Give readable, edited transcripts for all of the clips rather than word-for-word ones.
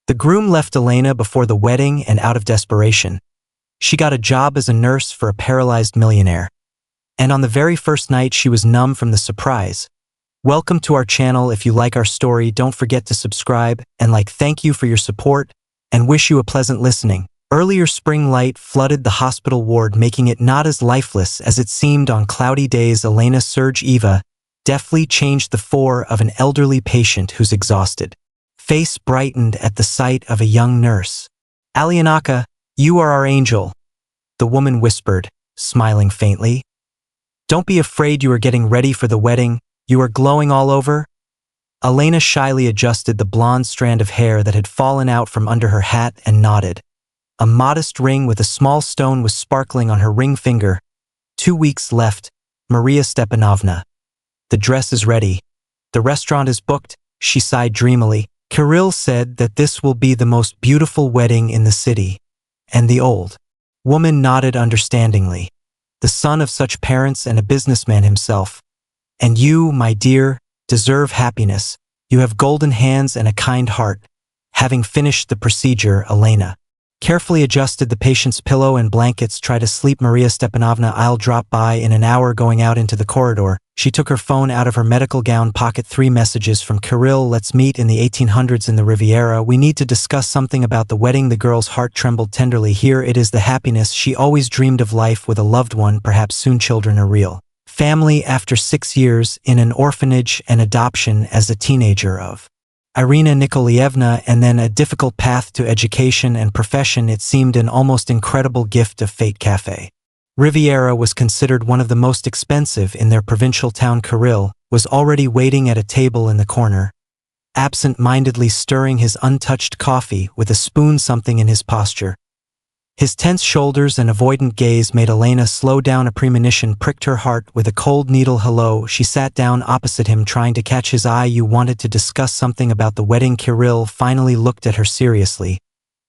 The groom left Elena before the wedding and out of desperation. She got a job as a nurse for a paralyzed millionaire. And on the very first night she was numb from the surprise. Welcome to our channel. If you like our story, don't forget to subscribe and thank you for your support and wish you a pleasant listening. Earlier spring light flooded the hospital ward, making it not as lifeless as it seemed on cloudy days. Elena Sergeeva deftly changed the fore of an elderly patient whose exhausted face brightened at the sight of a young nurse. "Alianaka, you are our angel," the woman whispered, smiling faintly. "Don't be afraid, you are getting ready for the wedding. You are glowing all over." Elena shyly adjusted the blonde strand of hair that had fallen out from under her hat and nodded. A modest ring with a small stone was sparkling on her ring finger. 2 weeks left, Maria Stepanovna. "The dress is ready. The restaurant is booked," she sighed dreamily. "Kirill said that this will be the most beautiful wedding in the city." And the old woman nodded understandingly. "The son of such parents and a businessman himself. And you, my dear, deserve happiness. You have golden hands and a kind heart." Having finished the procedure, Elena carefully adjusted the patient's pillow and blankets. "Try to sleep, Maria Stepanovna. I'll drop by in an hour." Going out into the corridor, she took her phone out of her medical gown pocket. 3 messages from Kirill. "Let's meet in the 1800s in the Riviera. We need to discuss something about the wedding." The girl's heart trembled tenderly. Here it is, the happiness she always dreamed of, life with a loved one, perhaps soon children, a real family after 6 years in an orphanage and adoption as a teenager of Irina Nikolaevna, and then a difficult path to education and profession. It seemed an almost incredible gift of fate. Café Riviera was considered one of the most expensive in their provincial town. Kirill was already waiting at a table in the corner, absent-mindedly stirring his untouched coffee with a spoon. Something in his posture, his tense shoulders and avoidant gaze made Elena slow down. A premonition pricked her heart with a cold needle. "Hello." She sat down opposite him, trying to catch his eye. "You wanted to discuss something about the wedding." Kirill finally looked at her seriously,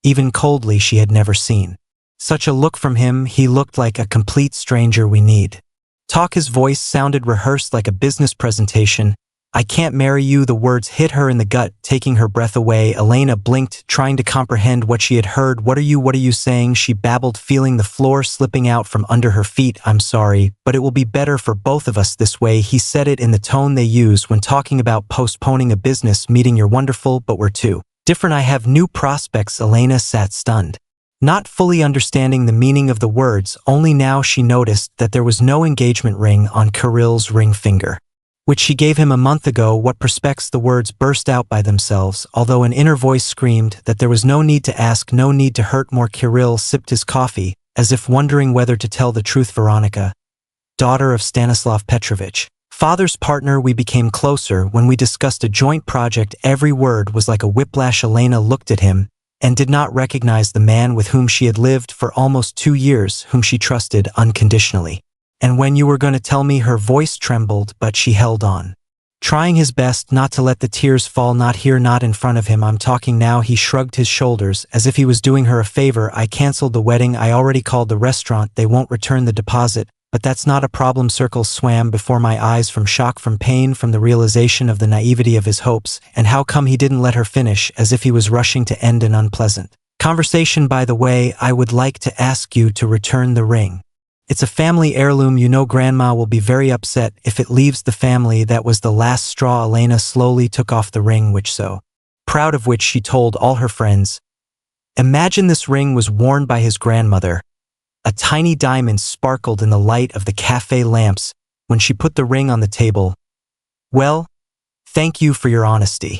even coldly. She had never seen such a look from him. He looked like a complete stranger. "We need talk." His voice sounded rehearsed, like a business presentation. "I can't marry you." The words hit her in the gut, taking her breath away. Elena blinked, trying to comprehend what she had heard. What are you saying?" she babbled, feeling the floor slipping out from under her feet. "I'm sorry, but it will be better for both of us this way." He said it in the tone they use when talking about postponing a business meeting. "You're wonderful, but we're too different. I have new prospects." Elena sat stunned, not fully understanding the meaning of the words. Only now she noticed that there was no engagement ring on Kirill's ring finger, which she gave him a month ago. "What prospects?" The words burst out by themselves, although an inner voice screamed that there was no need to ask, no need to hurt more. Kirill sipped his coffee, as if wondering whether to tell the truth. "Veronica, daughter of Stanislav Petrovich, father's partner. We became closer when we discussed a joint project." Every word was like a whiplash. Elena looked at him and did not recognize the man with whom she had lived for almost 2 years, whom she trusted unconditionally. "And when you were going to tell me?" Her voice trembled, but she held on, trying his best not to let the tears fall. "Not here, not in front of him. I'm talking now." He shrugged his shoulders, as if he was doing her a favor. "I canceled the wedding. I already called the restaurant. They won't return the deposit. But that's not a problem." Circles swam before my eyes, from shock, from pain, from the realization of the naivety of his hopes. And how come he didn't let her finish, as if he was rushing to end an unpleasant conversation? "By the way, I would like to ask you to return the ring. It's a family heirloom. You know Grandma will be very upset if it leaves the family." That was the last straw. Elena slowly took off the ring, proud of which she told all her friends. Imagine this ring was worn by his grandmother. A tiny diamond sparkled in the light of the cafe lamps when she put the ring on the table. "Well, thank you for your honesty."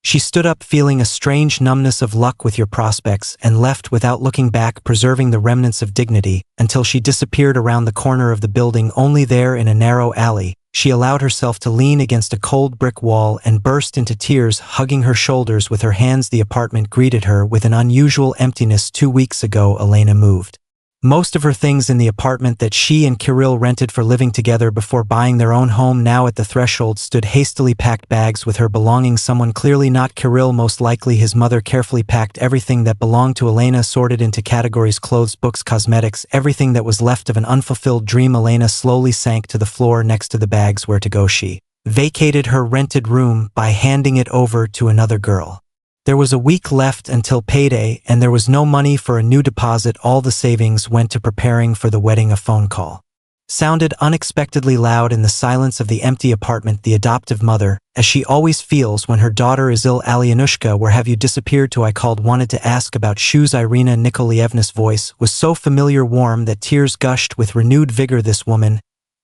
She stood up, feeling a strange numbness of luck with your prospects, and left without looking back, preserving the remnants of dignity, until she disappeared around the corner of the building. Only there, in a narrow alley, she allowed herself to lean against a cold brick wall and burst into tears, hugging her shoulders with her hands. The apartment greeted her with an unusual emptiness. 2 weeks ago, Elena moved most of her things in the apartment that she and Kirill rented for living together before buying their own home. Now at the threshold stood hastily packed bags with her belongings. Someone, clearly not Kirill, most likely his mother, carefully packed everything that belonged to Elena, sorted into categories: clothes, books, cosmetics, everything that was left of an unfulfilled dream. Elena slowly sank to the floor next to the bags. Where to go? She vacated her rented room by handing it over to another girl. There was a week left until payday, and there was no money for a new deposit. All the savings went to preparing for the wedding. A phone call sounded unexpectedly loud in the silence of the empty apartment. The adoptive mother, as she always feels when her daughter is ill. Alyanushka, where have you disappeared to? I called, wanted to ask about shoes. Irina Nikolaevna's voice was so familiar, warm, that tears gushed with renewed vigor. This woman,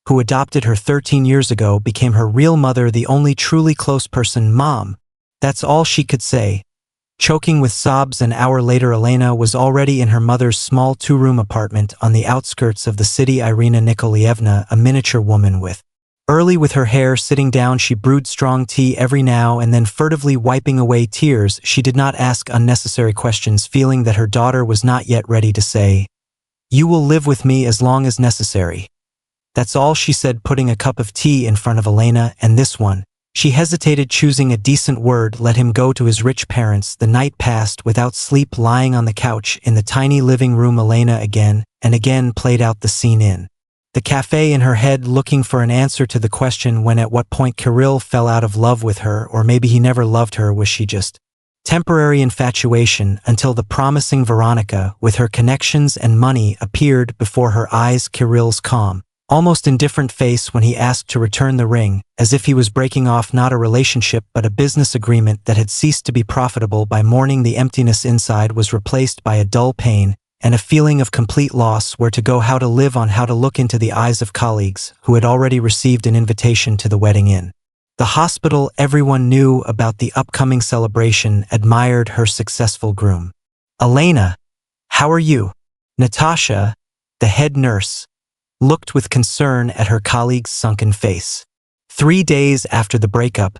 who adopted her 13 years ago, became her real mother, the only truly close person. Mom. That's all she could say, choking with sobs. An hour later, Elena was already in her mother's small two-room apartment on the outskirts of the city. Irina Nikolaevna, a miniature woman with her hair sitting down, she brewed strong tea every now and then, furtively wiping away tears. She did not ask unnecessary questions, feeling that her daughter was not yet ready to say, "You will live with me as long as necessary." That's all she said, putting a cup of tea in front of Elena. And this one. She hesitated, choosing a decent word. Let him go to his rich parents. The night passed without sleep, lying on the couch in the tiny living room. Elena again and again played out the scene in the cafe in her head, looking for an answer to the question when, at what point, Kirill fell out of love with her, or maybe he never loved her. Was she just temporary infatuation until the promising Veronica, with her connections and money, appeared before her eyes? Kirill's calm, almost indifferent face when he asked to return the ring, as if he was breaking off not a relationship but a business agreement that had ceased to be profitable. By morning, the emptiness inside was replaced by a dull pain and a feeling of complete loss. Where to go, how to live on, how to look into the eyes of colleagues who had already received an invitation to the wedding in the hospital. Everyone knew about the upcoming celebration, admired her successful groom. "Elena, how are you?" Natasha, the head nurse, looked with concern at her colleague's sunken face. 3 days after the breakup,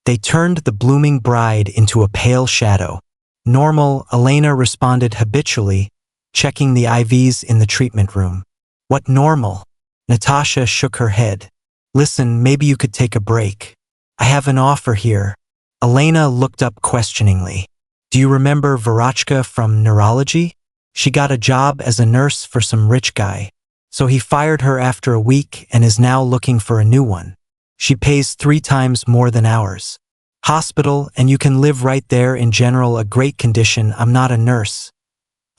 they turned the blooming bride into a pale shadow. "Normal," Elena responded habitually, checking the IVs in the treatment room. "What normal?" Natasha shook her head. "Listen, maybe you could take a break. I have an offer here." Elena looked up questioningly. "Do you remember Verochka from neurology? She got a job as a nurse for some rich guy. So he fired her after a week and is now looking for a new one. She pays 3 times more than ours. Hospital, and you can live right there. In general, a great condition. I'm not a nurse."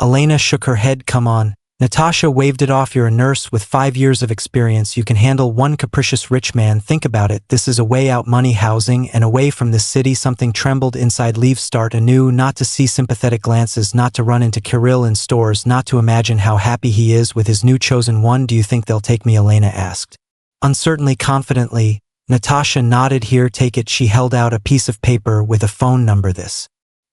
Elena shook her head. "Come on." Natasha waved it off. "You're a nurse with 5 years of experience. You can handle one capricious rich man. Think about it. This is a way out, money, housing, and away from this city." Something trembled inside. Leave, start anew, not to see sympathetic glances, not to run into Kirill in stores, not to imagine how happy he is with his new chosen one. "Do you think they'll take me?" Elena asked. Uncertainly, confidently. Natasha nodded. "Here, take it." She held out a piece of paper with a phone number. "This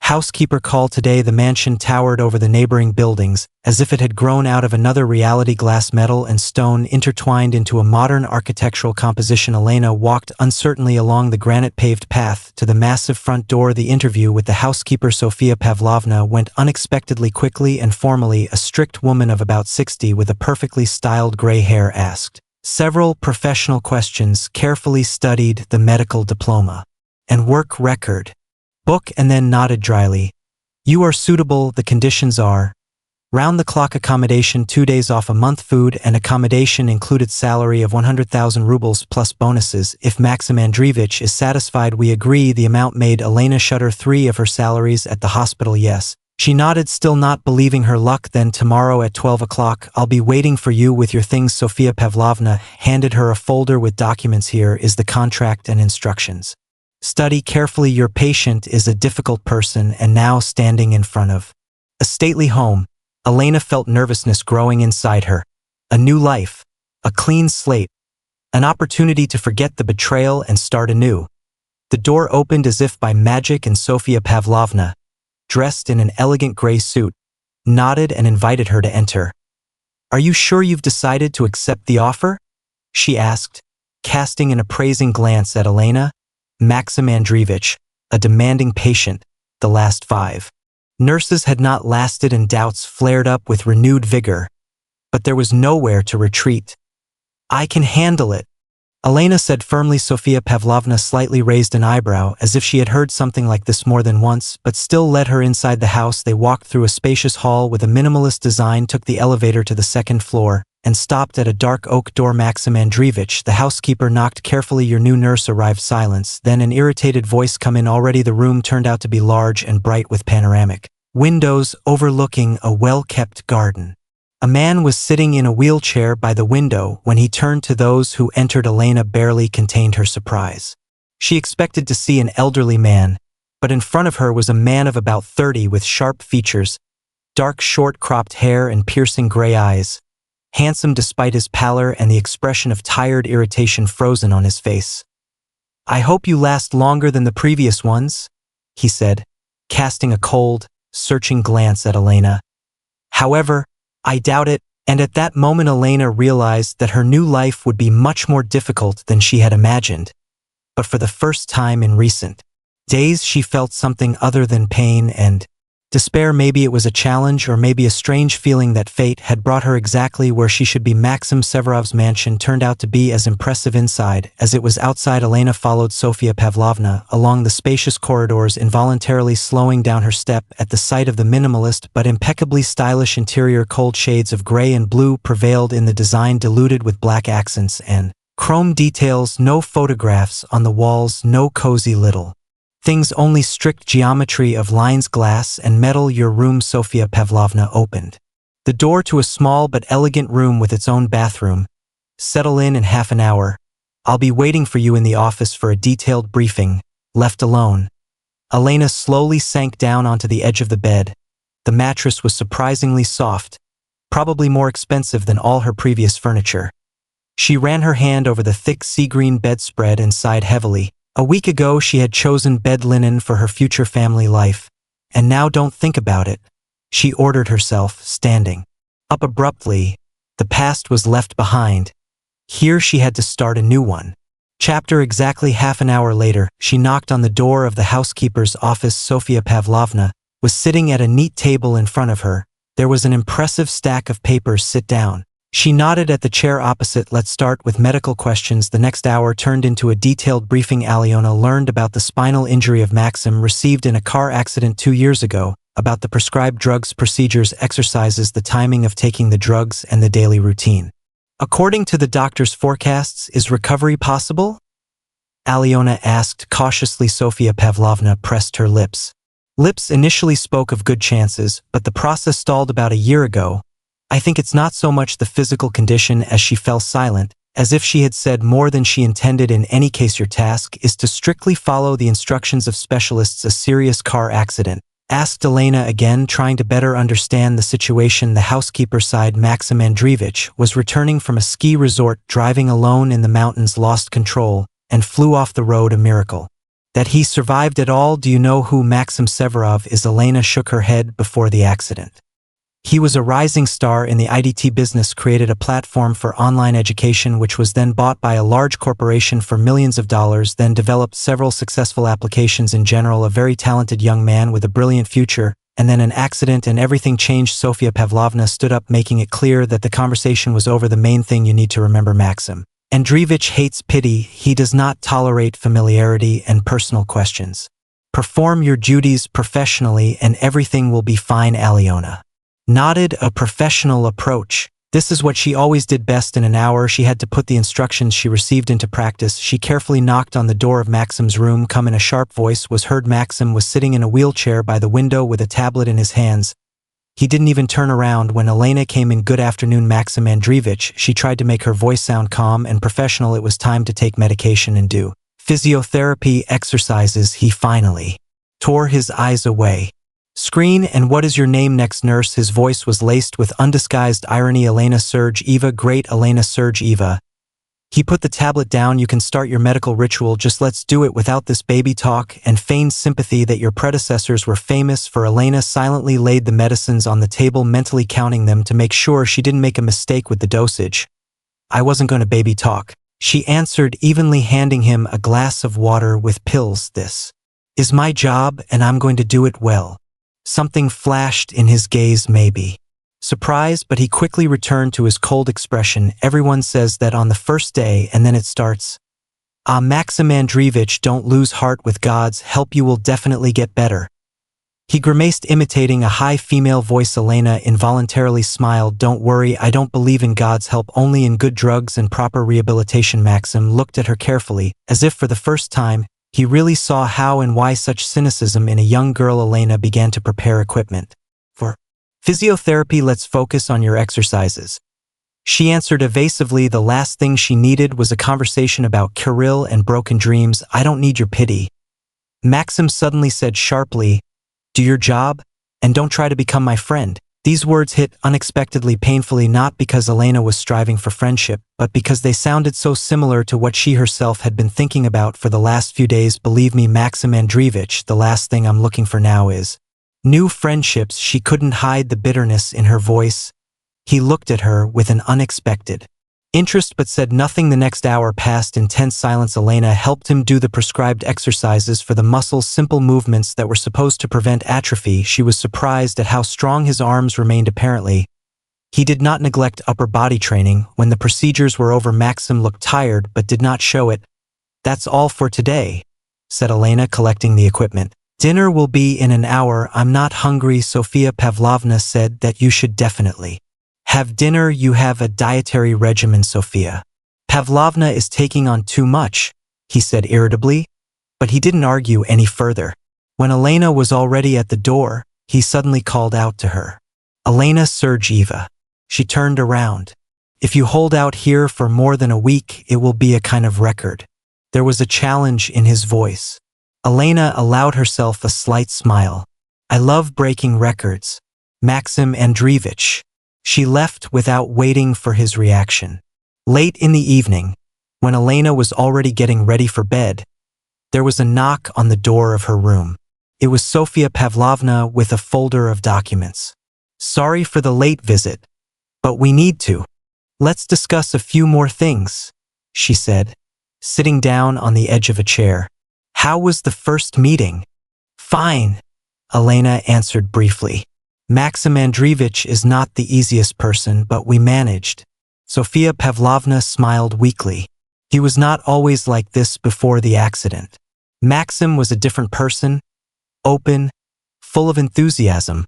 housekeeper called today." The mansion towered over the neighboring buildings, as if it had grown out of another reality. Glass, metal, and stone intertwined into a modern architectural composition. Elena walked uncertainly along the granite-paved path to the massive front door. The interview with the housekeeper, Sofia Pavlovna, went unexpectedly quickly and formally. A strict woman of about 60 with a perfectly styled gray hair asked several professional questions, carefully studied the medical diploma and work record book, and then nodded dryly. "You are suitable. The conditions are round-the-clock accommodation, 2 days off a month, food and accommodation included, salary of 100,000 rubles plus bonuses. If Maxim Andreevich is satisfied, we agree." The amount made Elena shudder. 3 of her salaries at the hospital. "Yes." She nodded, still not believing her luck. "Then tomorrow at 12 o'clock, I'll be waiting for you with your things." Sofia Pavlovna handed her a folder with documents. "Here is the contract and instructions. Study carefully. Your patient is a difficult person." And now, standing in front of a stately home, Elena felt nervousness growing inside her. A new life, a clean slate, an opportunity to forget the betrayal and start anew. The door opened as if by magic, and Sofia Pavlovna, dressed in an elegant gray suit, nodded and invited her to enter. "Are you sure you've decided to accept the offer?" she asked, casting an appraising glance at Elena. Maxim Andreevich, a demanding patient, the last 5 nurses had not lasted, and doubts flared up with renewed vigor. But there was nowhere to retreat. "I can handle it." Elena said firmly. Sofia Pavlovna slightly raised an eyebrow, as if she had heard something like this more than once, but still led her inside the house. They walked through a spacious hall with a minimalist design, took the elevator to the second floor, and stopped at a dark oak door. Maxim Andreevich, the housekeeper, knocked carefully. Your new nurse arrived. Silence, then an irritated voice. Come in already. The room turned out to be large and bright with panoramic windows overlooking a well-kept garden. A man was sitting in a wheelchair by the window. When he turned to those who entered, Elena barely contained her surprise. She expected to see an elderly man, but in front of her was a man of about 30 with sharp features, dark short cropped hair and piercing gray eyes, handsome despite his pallor and the expression of tired irritation frozen on his face. I hope you last longer than the previous ones, he said, casting a cold, searching glance at Elena. However, I doubt it, and at that moment Elena realized that her new life would be much more difficult than she had imagined. But for the first time in recent days she felt something other than pain and despair. Maybe it was a challenge, or maybe a strange feeling that fate had brought her exactly where she should be. Maxim Severov's mansion turned out to be as impressive inside as it was outside. Elena followed Sofia Pavlovna along the spacious corridors, involuntarily slowing down her step at the sight of the minimalist but impeccably stylish interior. Cold shades of gray and blue prevailed in the design, diluted with black accents and chrome details. No photographs on the walls, no cozy little things, only strict geometry of lines, glass and metal. Your room. Sofia Pavlovna opened the door to a small but elegant room with its own bathroom. Settle in half an hour. I'll be waiting for you in the office for a detailed briefing. Left alone, Elena slowly sank down onto the edge of the bed. The mattress was surprisingly soft, probably more expensive than all her previous furniture. She ran her hand over the thick sea-green bedspread and sighed heavily. A week ago she had chosen bed linen for her future family life, and now don't think about it, she ordered herself, standing up abruptly. The past was left behind. Here she had to start a new one. Chapter. Exactly half an hour later, she knocked on the door of the housekeeper's office. Sofia Pavlovna was sitting at a neat table in front of her. There was an impressive stack of papers. Sit down. She nodded at the chair opposite. Let's start with medical questions. The next hour turned into a detailed briefing. Aliona learned about the spinal injury of Maxim, received in a car accident 2 years ago, about the prescribed drugs, procedures, exercises, the timing of taking the drugs, and the daily routine. According to the doctor's forecasts, is recovery possible? Aliona asked cautiously. Sofia Pavlovna pressed her lips. Lips initially spoke of good chances, but the process stalled about a year ago. I think it's not so much the physical condition. As she fell silent, as if she had said more than she intended. In any case, your task is to strictly follow the instructions of specialists. A serious car accident? Asked Elena again, trying to better understand the situation. The housekeeper sighed. Maxim Andreevich was returning from a ski resort, driving alone in the mountains, lost control, and flew off the road. A miracle that he survived at all. Do you know who Maxim Severov is? Elena shook her head. Before the accident, he was a rising star in the IDT business, created a platform for online education which was then bought by a large corporation for millions of dollars, then developed several successful applications. In general, a very talented young man with a brilliant future, and then an accident and everything changed. Sofia Pavlovna stood up, making it clear that the conversation was over. The main thing you need to remember: Maxim Andreevich hates pity, he does not tolerate familiarity and personal questions. Perform your duties professionally and everything will be fine. Aliona nodded. A professional approach. This is what she always did best. In an hour she had to put the instructions she received into practice. She carefully knocked on the door of Maxim's room. Come in. A sharp voice was heard. Maxim was sitting in a wheelchair by the window with a tablet in his hands. He didn't even turn around when Elena came in. Good afternoon, Maxim Andreevich. She tried to make her voice sound calm and professional. It was time to take medication and do physiotherapy exercises. He finally tore his eyes away. Screen. And what is your name? Next nurse. His voice was laced with undisguised irony. Elena Sergeeva. Great, Elena Sergeeva. He put the tablet down. You can start your medical ritual. Just let's do it without this baby talk and feigned sympathy that your predecessors were famous for. Elena silently laid the medicines on the table, mentally counting them to make sure she didn't make a mistake with the dosage. I wasn't going to baby talk, she answered evenly, handing him a glass of water with pills. This is my job and I'm going to do it well. Something flashed in his gaze. Maybe Surprised, but he quickly returned to his cold expression. Everyone says that on the first day, and then it starts. Maxim Andreevich, don't lose heart. With God's help you will definitely get better. He grimaced, imitating a high female voice. Elena involuntarily smiled. Don't worry, I don't believe in God's help, only in good drugs and proper rehabilitation. Maxim looked at her carefully, as if for the first time, he really saw how and why such cynicism in a young girl. Elena began to prepare equipment. For physiotherapy, let's focus on your exercises. She answered evasively. The last thing she needed was a conversation about Kirill and broken dreams. I don't need your pity. Maxim suddenly said sharply, do your job, and don't try to become my friend. These words hit unexpectedly painfully, not because Elena was striving for friendship, but because they sounded so similar to what she herself had been thinking about for the last few days. Believe me, Maxim Andreevich, the last thing I'm looking for now is new friendships. She couldn't hide the bitterness in her voice. He looked at her with an unexpected interest but said nothing. The next hour passed in tense silence. Elena helped him do the prescribed exercises for the muscles, simple movements that were supposed to prevent atrophy. She was surprised at how strong his arms remained. Apparently, he did not neglect upper body training. When the procedures were over, Maxim looked tired but did not show it. That's all for today, said Elena, collecting the equipment. Dinner will be in an hour. I'm not hungry. Sofia Pavlovna said that you should definitely have dinner. You have a dietary regimen. Sofia Pavlovna is taking on too much, he said irritably, but he didn't argue any further. When Elena was already at the door, he suddenly called out to her. Elena Sergeeva. She turned around. If you hold out here for more than a week, it will be a kind of record. There was a challenge in his voice. Elena allowed herself a slight smile. I love breaking records. Maxim Andreevich. She left without waiting for his reaction. Late in the evening, when Elena was already getting ready for bed, there was a knock on the door of her room. It was Sofia Pavlovna with a folder of documents. Sorry for the late visit, but we need to. Let's discuss a few more things, she said, sitting down on the edge of a chair. How was the first meeting? Fine, Elena answered briefly. Maxim Andreevich is not the easiest person, but we managed. Sofia Pavlovna smiled weakly. He was not always like this before the accident. Maxim was a different person, open, full of enthusiasm,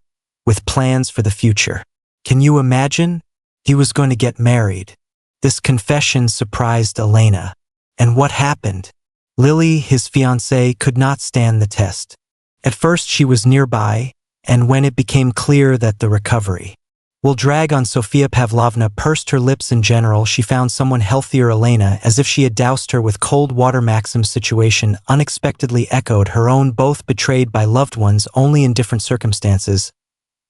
with plans for the future. Can you imagine? He was going to get married. This confession surprised Elena. And what happened? Lily, his fiancée, could not stand the test. At first she was nearby, and when it became clear that the recovery will drag on, Sofia Pavlovna pursed her lips. In general, she found someone healthier. Elena, as if she had doused her with cold water. Maxim's situation unexpectedly echoed her own, both betrayed by loved ones, only in different circumstances.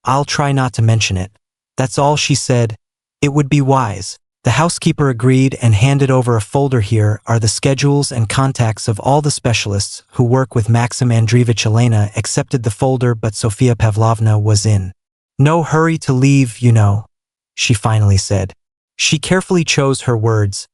I'll try not to mention it. That's all she said. It would be wise. The housekeeper agreed and handed over a folder. Here are the schedules and contacts of all the specialists who work with Maxim Andreevich. Elena accepted the folder, but Sofia Pavlovna was in no hurry to leave, you know, she finally said. She carefully chose her words.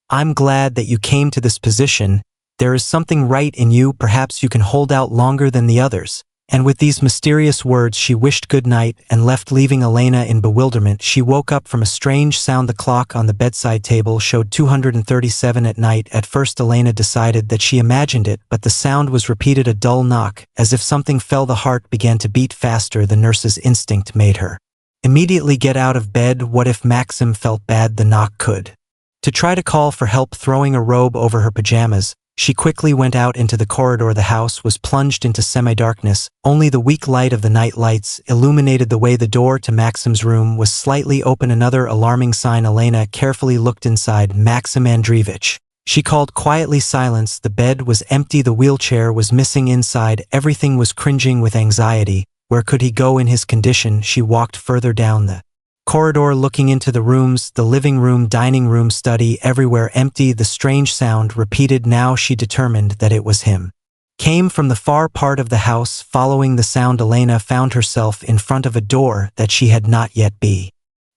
I'm glad that you came to this position. There is something right in you. Perhaps you can hold out longer than the others. And with these mysterious words she wished good night and left, leaving Elena in bewilderment. She woke up from a strange sound. The clock on the bedside table showed 237 at night. At first Elena decided that she imagined it, but the sound was repeated, a dull knock, as if something fell. The heart began to beat faster. The nurse's instinct made her immediately get out of bed. What if Maxim felt bad? The knock could to try to call for help. Throwing a robe over her pajamas, she quickly went out into the corridor. The house was plunged into semi-darkness. Only the weak light of the night lights illuminated the way. The door to Maxim's room was slightly open. Another alarming sign. Elena carefully looked inside. Maxim Andreevich, she called quietly. Silence. The bed was empty. The wheelchair was missing. Inside, everything was cringing with anxiety. Where could he go in his condition? She walked further down the corridor, looking into the rooms, the living room, dining room, study, everywhere empty. The strange sound repeated. Now she determined that it was him. Came from the far part of the house. Following the sound, Elena found herself in front of a door that she had not yet been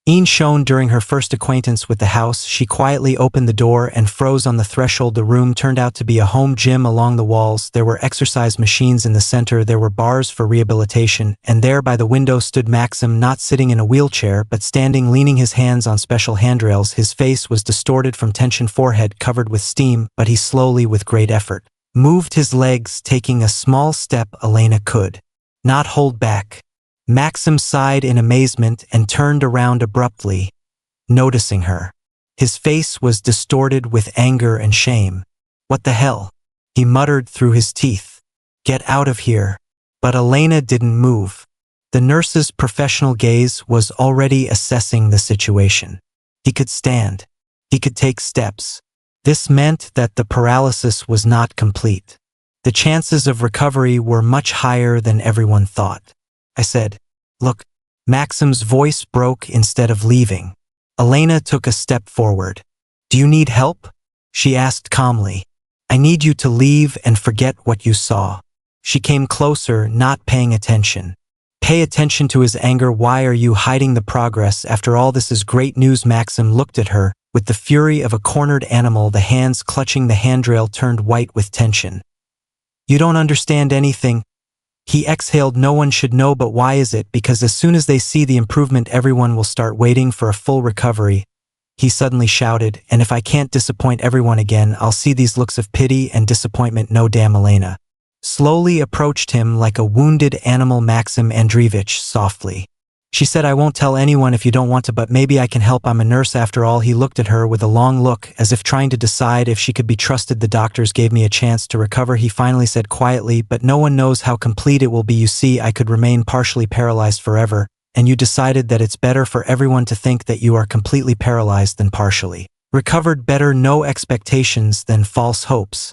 Een shone during her first acquaintance with the house. She quietly opened the door and froze on the threshold. The room turned out to be a home gym. Along the walls, there were exercise machines. In the center, there were bars for rehabilitation, and there by the window stood Maxim, not sitting in a wheelchair, but standing, leaning his hands on special handrails. His face was distorted from tension, forehead covered with steam, but he slowly, with great effort, moved his legs, taking a small step Elena could not hold back. Maxim sighed in amazement and turned around abruptly, noticing her. His face was distorted with anger and shame. "What the hell?" he muttered through his teeth. "Get out of here." But Elena didn't move. The nurse's professional gaze was already assessing the situation. He could stand. He could take steps. This meant that the paralysis was not complete. The chances of recovery were much higher than everyone thought. I said, "Look." Maxim's voice broke instead of leaving. Elena took a step forward. "Do you need help?" she asked calmly. "I need you to leave and forget what you saw." She came closer, not paying attention. "Pay attention to his anger. Why are you hiding the progress? After all, this is great news." Maxim looked at her. With the fury of a cornered animal, the hands clutching the handrail turned white with tension. "You don't understand anything." He exhaled. "No one should know, but why is it? Because as soon as they see the improvement, everyone will start waiting for a full recovery." He suddenly shouted, "And if I can't disappoint everyone again, I'll see these looks of pity and disappointment." "No, damn." Elena slowly approached him like a wounded animal. "Maxim Andreevich," softly. She said, "I won't tell anyone if you don't want to, but maybe I can help. I'm a nurse after all." He looked at her with a long look, as if trying to decide if she could be trusted. "The doctors gave me a chance to recover," he finally said quietly, "but no one knows how complete it will be. You see, I could remain partially paralyzed forever, and you decided that it's better for everyone to think that you are completely paralyzed than partially recovered. Better no expectations than false hopes,"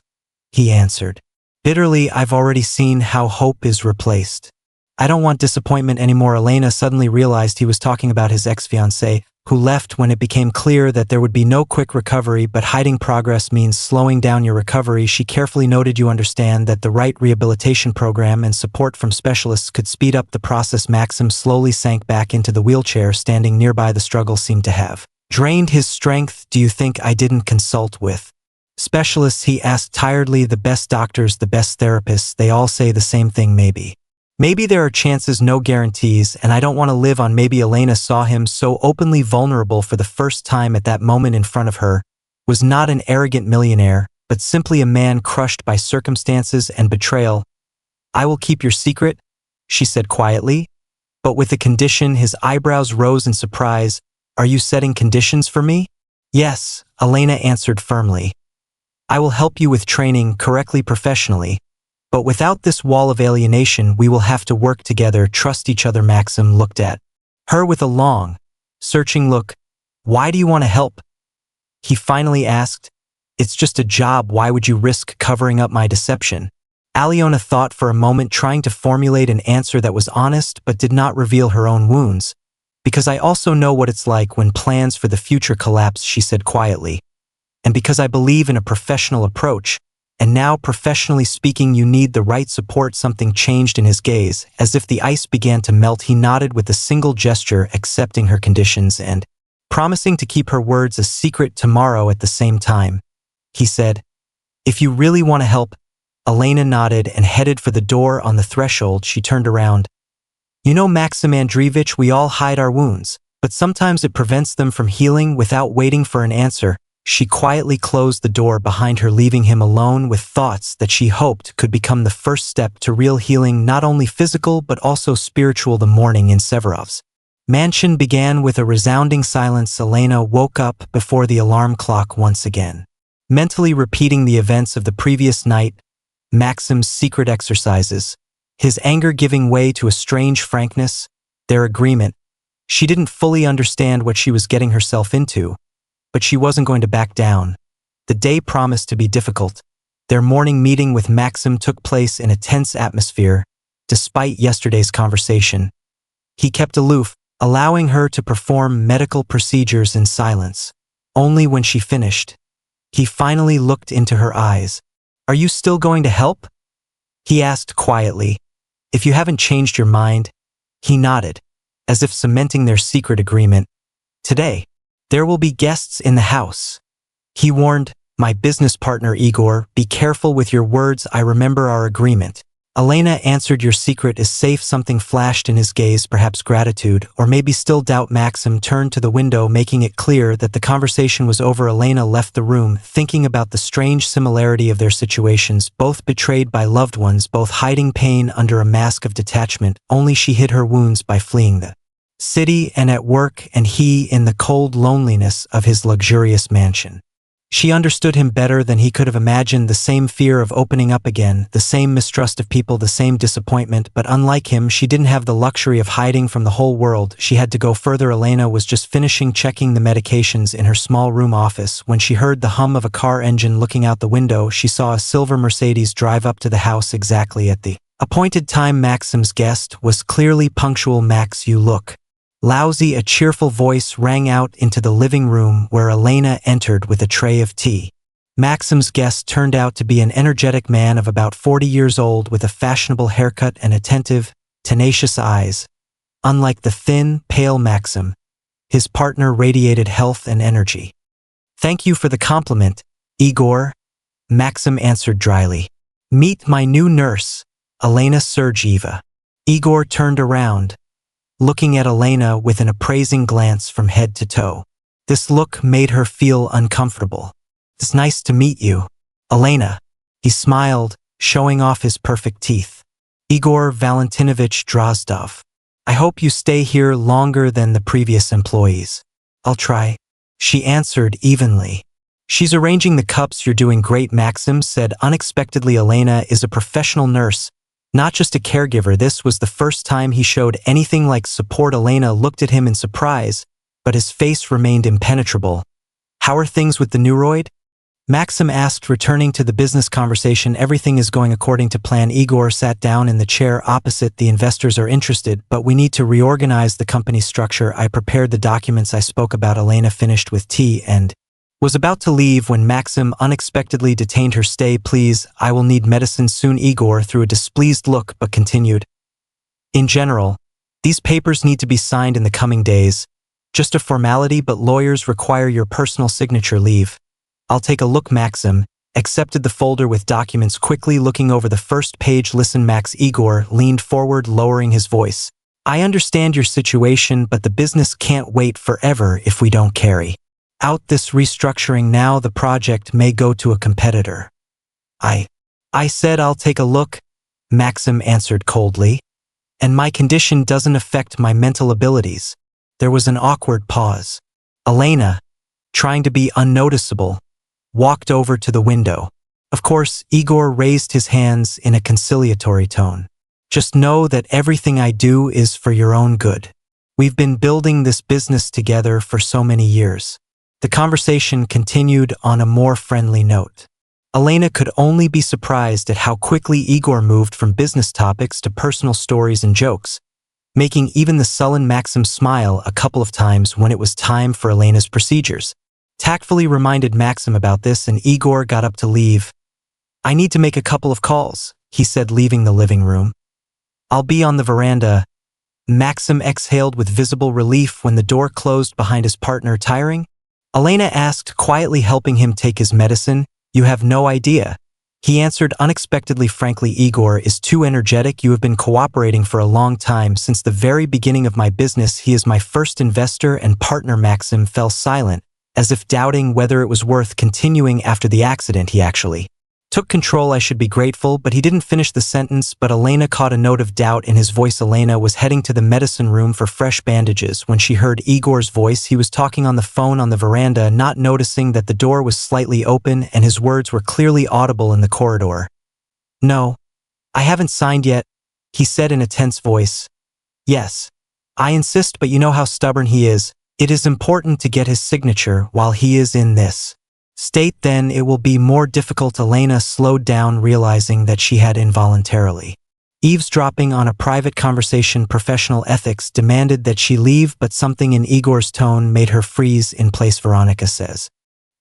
he answered. Bitterly, "I've already seen how hope is replaced. I don't want disappointment anymore." Elena suddenly realized he was talking about his ex-fiancée, who left when it became clear that there would be no quick recovery. "But hiding progress means slowing down your recovery," she carefully noted. "You understand that the right rehabilitation program and support from specialists could speed up the process." Maxim slowly sank back into the wheelchair, standing nearby. The struggle seemed to have drained his strength. "Do you think I didn't consult with specialists?" he asked tiredly. "The best doctors, the best therapists, they all say the same thing. Maybe there are chances, no guarantees, and I don't want to live on maybe." Elena saw him so openly vulnerable for the first time at that moment. In front of her was not an arrogant millionaire, but simply a man crushed by circumstances and betrayal. "I will keep your secret," she said quietly, but with a condition. His eyebrows rose in surprise. "Are you setting conditions for me?" "Yes," Elena answered firmly. "I will help you with training correctly professionally. But without this wall of alienation, we will have to work together, trust each other." Maxim looked at her with a long, searching look. "Why do you want to help?" he finally asked. "It's just a job. Why would you risk covering up my deception?" Aliona thought for a moment, trying to formulate an answer that was honest but did not reveal her own wounds. "Because I also know what it's like when plans for the future collapse," she said quietly. "And because I believe in a professional approach. And now, professionally speaking, you need the right support." Something changed in his gaze, as if the ice began to melt. He nodded with a single gesture, accepting her conditions and promising to keep her words a secret. "Tomorrow at the same time," he said. "If you really want to help." Elena nodded and headed for the door. On the threshold, she turned around. "You know, Maxim Andreevich, we all hide our wounds, but sometimes it prevents them from healing." Without waiting for an answer, she quietly closed the door behind her, leaving him alone with thoughts that she hoped could become the first step to real healing, not only physical but also spiritual. The morning in Severov's mansion began with a resounding silence. Elena woke up before the alarm clock once again, mentally repeating the events of the previous night, Maxim's secret exercises, his anger giving way to a strange frankness, their agreement. She didn't fully understand what she was getting herself into, but she wasn't going to back down. The day promised to be difficult. Their morning meeting with Maxim took place in a tense atmosphere. Despite yesterday's conversation, he kept aloof, allowing her to perform medical procedures in silence. Only when she finished, he finally looked into her eyes. "Are you still going to help?" he asked quietly. "If you haven't changed your mind." He nodded, as if cementing their secret agreement. Today, there will be guests in the house. He warned, my business partner Igor, be careful with your words, I remember our agreement. Elena answered, your secret is safe. Something flashed in his gaze, perhaps gratitude, or maybe still doubt. Maxim turned to the window, making it clear that the conversation was over. Elena left the room, thinking about the strange similarity of their situations, both betrayed by loved ones, both hiding pain under a mask of detachment. Only she hid her wounds by fleeing the city and at work, and he in the cold loneliness of his luxurious mansion. She understood him better than he could have imagined, the same fear of opening up again, the same mistrust of people, the same disappointment, but unlike him, she didn't have the luxury of hiding from the whole world. She had to go further. Elena was just finishing checking the medications in her small room office when she heard the hum of a car engine. Looking out the window, she saw a silver Mercedes drive up to the house exactly at the appointed time. Maxim's guest was clearly punctual. Max, you look lousy. A cheerful voice rang out into the living room where Elena entered with a tray of tea. Maxim's guest turned out to be an energetic man of about 40 years old with a fashionable haircut and attentive, tenacious eyes. Unlike the thin, pale Maxim, his partner radiated health and energy. Thank you for the compliment, Igor, Maxim answered dryly. Meet my new nurse, Elena Sergeeva. Igor turned around, looking at Elena with an appraising glance from head to toe. This look made her feel uncomfortable. It's nice to meet you, Elena. He smiled, showing off his perfect teeth. Igor Valentinovich Drozdov. I hope you stay here longer than the previous employees. I'll try, she answered evenly. She's arranging the cups. You're doing great, Maxim said unexpectedly. Elena is a professional nurse, not just a caregiver. This was the first time he showed anything like support. Elena looked at him in surprise, but his face remained impenetrable. How are things with the neuroid? Maxim asked, returning to the business conversation. Everything is going according to plan. Igor sat down in the chair opposite. The investors are interested, but we need to reorganize the company structure. I prepared the documents I spoke about. Elena finished with tea and was about to leave when Maxim unexpectedly detained her. Stay, please, I will need medicine soon. Igor threw a displeased look but continued. In general, these papers need to be signed in the coming days. Just a formality, but lawyers require your personal signature. Leave. I'll take a look. Maxim accepted the folder with documents, quickly looking over the first page. Listen, Max. Igor leaned forward, lowering his voice. I understand your situation, but the business can't wait forever if we don't carry out this restructuring now. The project may go to a competitor. I said I'll take a look, Maxim answered coldly. And my condition doesn't affect my mental abilities. There was an awkward pause. Elena, trying to be unnoticeable, walked over to the window. Of course, Igor raised his hands in a conciliatory tone. Just know that everything I do is for your own good. We've been building this business together for so many years. The conversation continued on a more friendly note. Elena could only be surprised at how quickly Igor moved from business topics to personal stories and jokes, making even the sullen Maxim smile a couple of times when it was time for Elena's procedures. Tactfully reminded Maxim about this, and Igor got up to leave. I need to make a couple of calls, he said, leaving the living room. I'll be on the veranda. Maxim exhaled with visible relief when the door closed behind his partner. Tiring? Elena asked, quietly helping him take his medicine. You have no idea. He answered unexpectedly frankly. Igor is too energetic. You have been cooperating for a long time, since the very beginning of my business. He is my first investor and partner. Maxim fell silent, as if doubting whether it was worth continuing after the accident. He actually took control. I should be grateful, but he didn't finish the sentence, but Elena caught a note of doubt in his voice. Elena was heading to the medicine room for fresh bandages when she heard Igor's voice. He was talking on the phone on the veranda, not noticing that the door was slightly open and his words were clearly audible in the corridor. No, I haven't signed yet, he said in a tense voice. Yes, I insist, but you know how stubborn he is. It is important to get his signature while he is in this state, then it will be more difficult. Elena slowed down, realizing that she had involuntarily eavesdropping on a private conversation. Professional ethics demanded that she leave, but something in Igor's tone made her freeze in place. Veronica says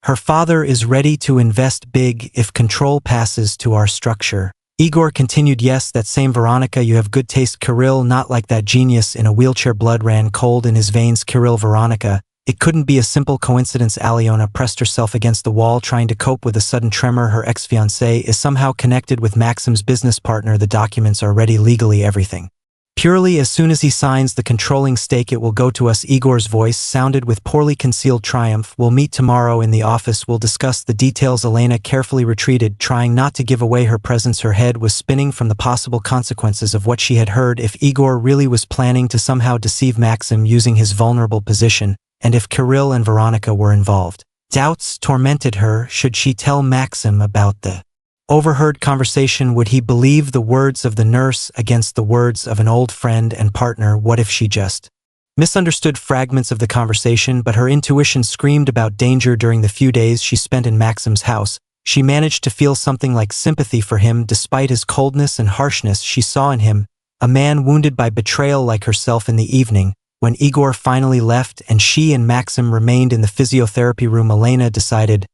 her father is ready to invest big if control passes to our structure. Igor continued. Yes, that same Veronica. You have good taste, Kirill, not like that genius in a wheelchair. Blood ran cold in his veins. Kirill, Veronica, It couldn't be a simple coincidence. Aliona pressed herself against the wall, trying to cope with a sudden tremor. Her ex-fiancé is somehow connected with Maxim's business partner. The documents are ready legally, everything. Purely as soon as he signs the controlling stake it will go to us. Igor's voice sounded with poorly concealed triumph. We'll meet tomorrow in the office. We'll discuss the details. Elena carefully retreated, trying not to give away her presence. Her head was spinning from the possible consequences of what she had heard. If Igor really was planning to somehow deceive Maxim using his vulnerable position, and if Kirill and Veronica were involved. Doubts tormented her. Should she tell Maxim about the overheard conversation? Would he believe the words of the nurse against the words of an old friend and partner? What if she just misunderstood fragments of the conversation? But her intuition screamed about danger. During the few days she spent in Maxim's house, she managed to feel something like sympathy for him. Despite his coldness and harshness, she saw in him a man wounded by betrayal like herself. In the evening, when Igor finally left and she and Maxim remained in the physiotherapy room, Elena decided,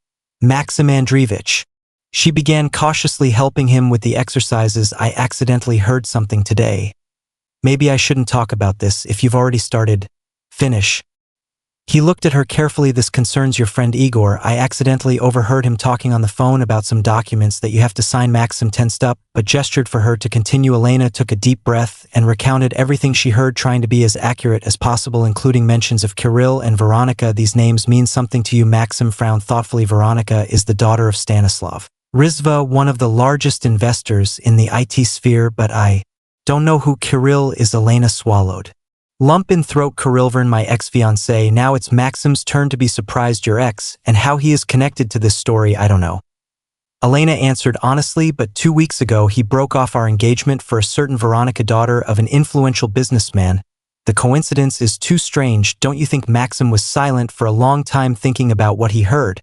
Maxim Andreevich. She began cautiously helping him with the exercises. I accidentally heard something today. Maybe I shouldn't talk about this. If you've already started, finish. He looked at her carefully. This concerns your friend Igor. I accidentally overheard him talking on the phone about some documents that you have to sign. Maxim tensed up, but gestured for her to continue. Elena took a deep breath and recounted everything she heard, trying to be as accurate as possible, including mentions of Kirill and Veronica. These names mean something to you? Maxim frowned thoughtfully. Veronica is the daughter of Stanislav Rizva, one of the largest investors in the IT sphere, but I don't know who Kirill is. Elena swallowed. Lump in throat. Kirillvern, my ex-fiancé. Now it's Maxim's turn to be surprised. Your ex, and how he is connected to this story, I don't know. Elena answered honestly, but 2 weeks ago he broke off our engagement for a certain Veronica, daughter of an influential businessman. The coincidence is too strange. Don't you think? Maxim was silent for a long time, thinking about what he heard.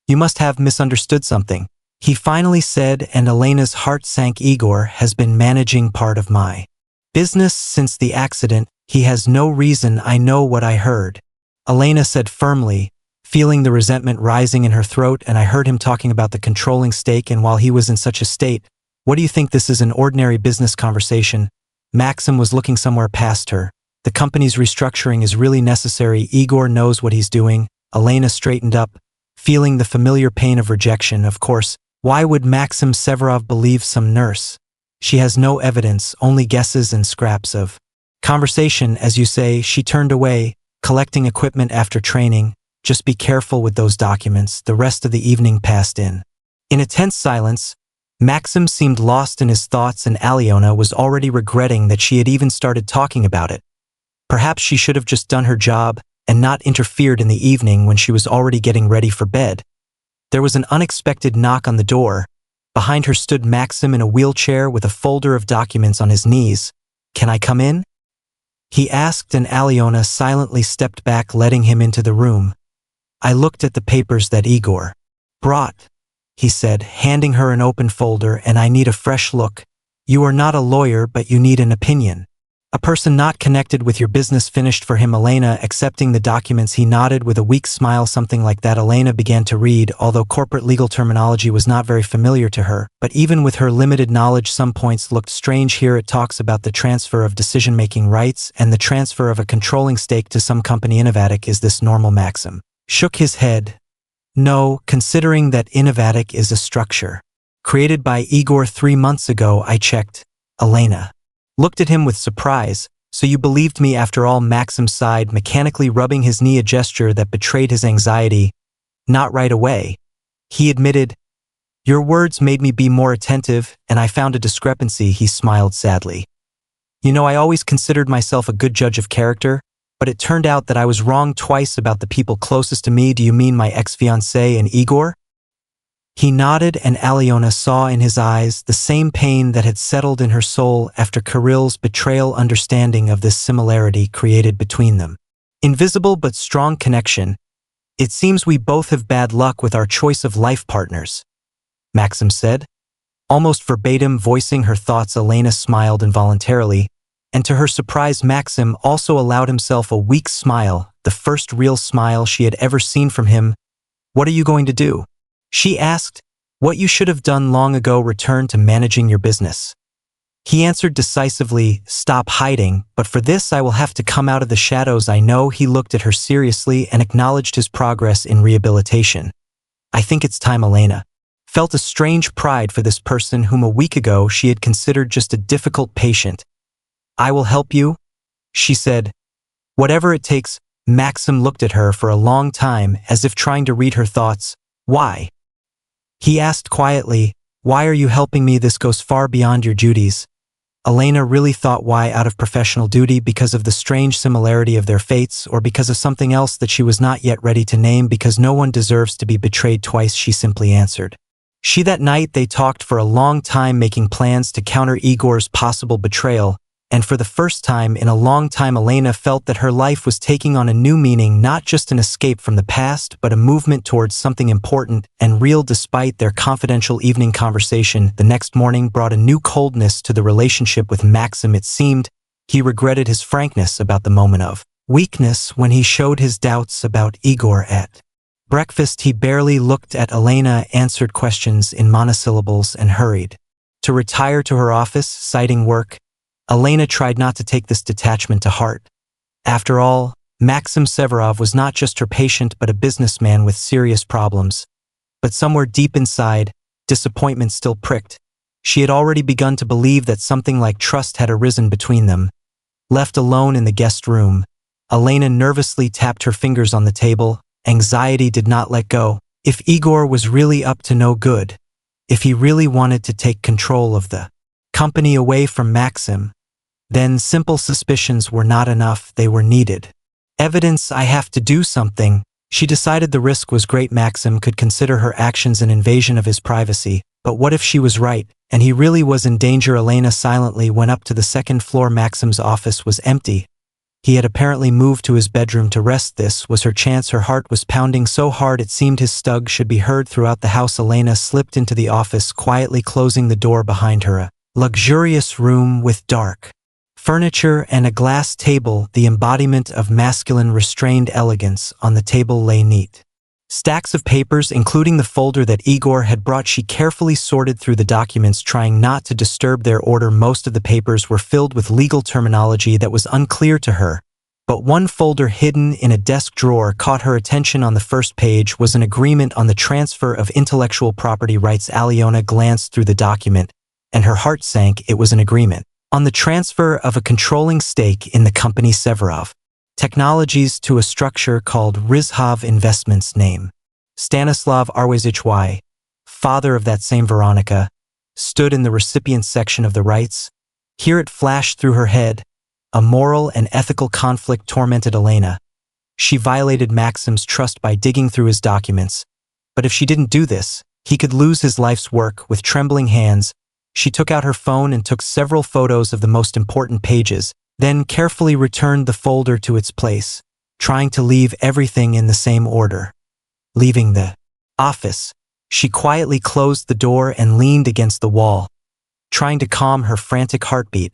You must have misunderstood something, he finally said, and Elena's heart sank. Igor has been managing part of my business since the accident. He has no reason. I know what I heard, Elena said firmly, feeling the resentment rising in her throat. And I heard him talking about the controlling stake, and while he was in such a state. What do you think? This is an ordinary business conversation. Maxim was looking somewhere past her. The company's restructuring is really necessary. Igor knows what he's doing. Elena straightened up, feeling the familiar pain of rejection. Of course, why would Maxim Severov believe some nurse? She has no evidence, only guesses and scraps of conversation. As you say, she turned away, collecting equipment after training. Just be careful with those documents. The rest of the evening passed in a tense silence. Maxim seemed lost in his thoughts, and Aliona was already regretting that she had even started talking about it. Perhaps she should have just done her job and not interfered in the evening when she was already getting ready for bed. There was an unexpected knock on the door. Behind her stood Maxim in a wheelchair with a folder of documents on his knees. Can I come in? He asked, and Aliona silently stepped back, letting him into the room. I looked at the papers that Igor brought, he said, handing her an open folder, and I need a fresh look. You are not a lawyer, but you need an opinion. A person not connected with your business. Finished for him. Elena accepting the documents. He nodded with a weak smile. Something like that. Elena began to read, although corporate legal terminology was not very familiar to her. But even with her limited knowledge, some points looked strange. Here it talks about the transfer of decision-making rights and the transfer of a controlling stake to some company. Innovatic. Is this normal? Maxim shook his head. No, considering that Innovatic is a structure created by Igor 3 months ago. I checked. Elena looked at him with surprise. So you believed me after all? Maxim sighed, mechanically rubbing his knee, a gesture that betrayed his anxiety. Not right away, he admitted. Your words made me be more attentive, and I found a discrepancy. He smiled sadly. You know, I always considered myself a good judge of character, but it turned out that I was wrong twice about the people closest to me. Do you mean my ex-fiancé and Igor? He nodded, and Aliona saw in his eyes the same pain that had settled in her soul after Kirill's betrayal. Understanding of this similarity created between them invisible but strong connection. It seems we both have bad luck with our choice of life partners, Maxim said, almost verbatim voicing her thoughts. Elena smiled involuntarily, and to her surprise Maxim also allowed himself a weak smile, the first real smile she had ever seen from him. What are you going to do? She asked. What you should have done long ago. Return to managing your business. He answered decisively, "Stop hiding, but for this I will have to come out of the shadows." I know. He looked at her seriously and acknowledged his progress in rehabilitation. "I think it's time." Elena felt a strange pride for this person whom a week ago she had considered just a difficult patient. "I will help you," she said. "Whatever it takes." Maxim looked at her for a long time as if trying to read her thoughts. "Why?" he asked quietly. "Why are you helping me? This goes far beyond your duties." Elena really thought why out of professional duty, because of the strange similarity of their fates, or because of something else that she was not yet ready to name. Because no one deserves to be betrayed twice, she simply answered. That night they talked for a long time, making plans to counter Igor's possible betrayal, and for the first time in a long time Elena felt that her life was taking on a new meaning, not just an escape from the past, but a movement towards something important and real. Despite their confidential evening conversation, the next morning brought a new coldness to the relationship with Maxim. It seemed he regretted his frankness about the moment of weakness when he showed his doubts about Igor at breakfast. He barely looked at Elena, answered questions in monosyllables, and hurried to retire to her office, citing work. Elena tried not to take this detachment to heart. After all, Maxim Severov was not just her patient but a businessman with serious problems. But somewhere deep inside, disappointment still pricked. She had already begun to believe that something like trust had arisen between them. Left alone in the guest room, Elena nervously tapped her fingers on the table. Anxiety did not let go. If Igor was really up to no good, if he really wanted to take control of the company away from Maxim, then simple suspicions were not enough, they were needed. Evidence. "I have to do something." She decided the risk was great. Maxim could consider her actions an invasion of his privacy, but what if she was right, and he really was in danger? Elena silently went up to the second floor. Maxim's office was empty. He had apparently moved to his bedroom to rest. This was her chance. Her heart was pounding so hard it seemed his stug should be heard throughout the house. Elena slipped into the office, quietly closing the door behind her. A luxurious room with dark furniture and a glass table, the embodiment of masculine restrained elegance. On the table lay neat stacks of papers, including the folder that Igor had brought. She carefully sorted through the documents, trying not to disturb their order. Most of the papers were filled with legal terminology that was unclear to her, but one folder hidden in a desk drawer caught her attention. On the first page was an agreement on the transfer of intellectual property rights. Aliona glanced through the document, and her heart sank. It was an agreement on the transfer of a controlling stake in the company Severov Technologies to a structure called Rizhov Investments. Name: Stanislav Arwazich, father of that same Veronica, stood in the recipient's section of the rights. Here it flashed through her head. A moral and ethical conflict tormented Elena. She violated Maxim's trust by digging through his documents. But if she didn't do this, he could lose his life's work. With trembling hands, she took out her phone and took several photos of the most important pages, then carefully returned the folder to its place, trying to leave everything in the same order. Leaving the office, she quietly closed the door and leaned against the wall, trying to calm her frantic heartbeat.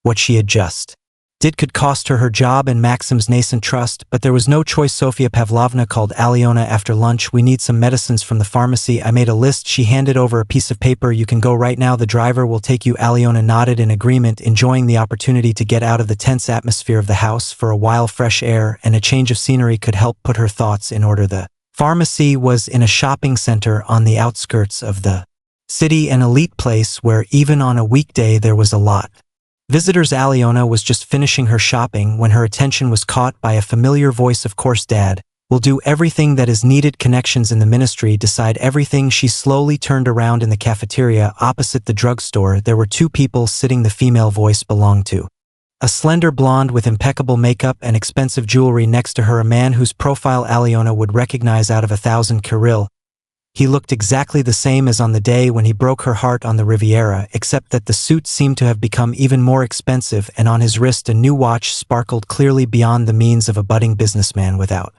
What she had just did could cost her her job and Maxim's nascent trust, but there was no choice. Sofia Pavlovna called Aliona after lunch. "We need some medicines from the pharmacy. I made a list." She handed over a piece of paper. "You can go right now. The driver will take you." Aliona nodded in agreement, enjoying the opportunity to get out of the tense atmosphere of the house for a while. Fresh air and a change of scenery could help put her thoughts in order. The pharmacy was in a shopping center on the outskirts of the city, an elite place where even on a weekday there was a lot visitors. Aliona was just finishing her shopping when her attention was caught by a familiar voice. "Of course, Dad. We'll do everything that is needed. Connections in the ministry decide everything." She slowly turned around. In the cafeteria opposite the drugstore, there were two people sitting. The female voice belonged to a slender blonde with impeccable makeup and expensive jewelry. Next to her, a man whose profile Aliona would recognize out of 1,000. Kirill. He looked exactly the same as on the day when he broke her heart on the Riviera, except that the suit seemed to have become even more expensive, and on his wrist a new watch sparkled clearly beyond the means of a budding businessman without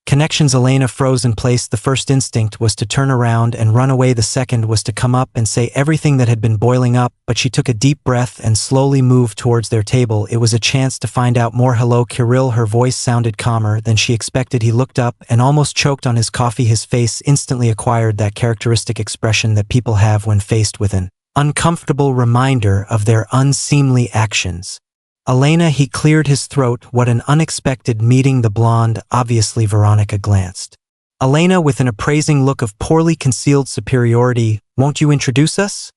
connections. Elena froze in place. The first instinct was to turn around and run away. The second was to come up and say everything that had been boiling up, but she took a deep breath and slowly moved towards their table. It was a chance to find out more. "Hello, Kirill." Her voice sounded calmer than she expected. He looked up and almost choked on his coffee. His face instantly acquired that characteristic expression that people have when faced with an uncomfortable reminder of their unseemly actions. Elena, he cleared his throat. What an unexpected meeting. The blonde, obviously Veronica, glanced. Elena, with an appraising look of poorly concealed superiority, won't you introduce us?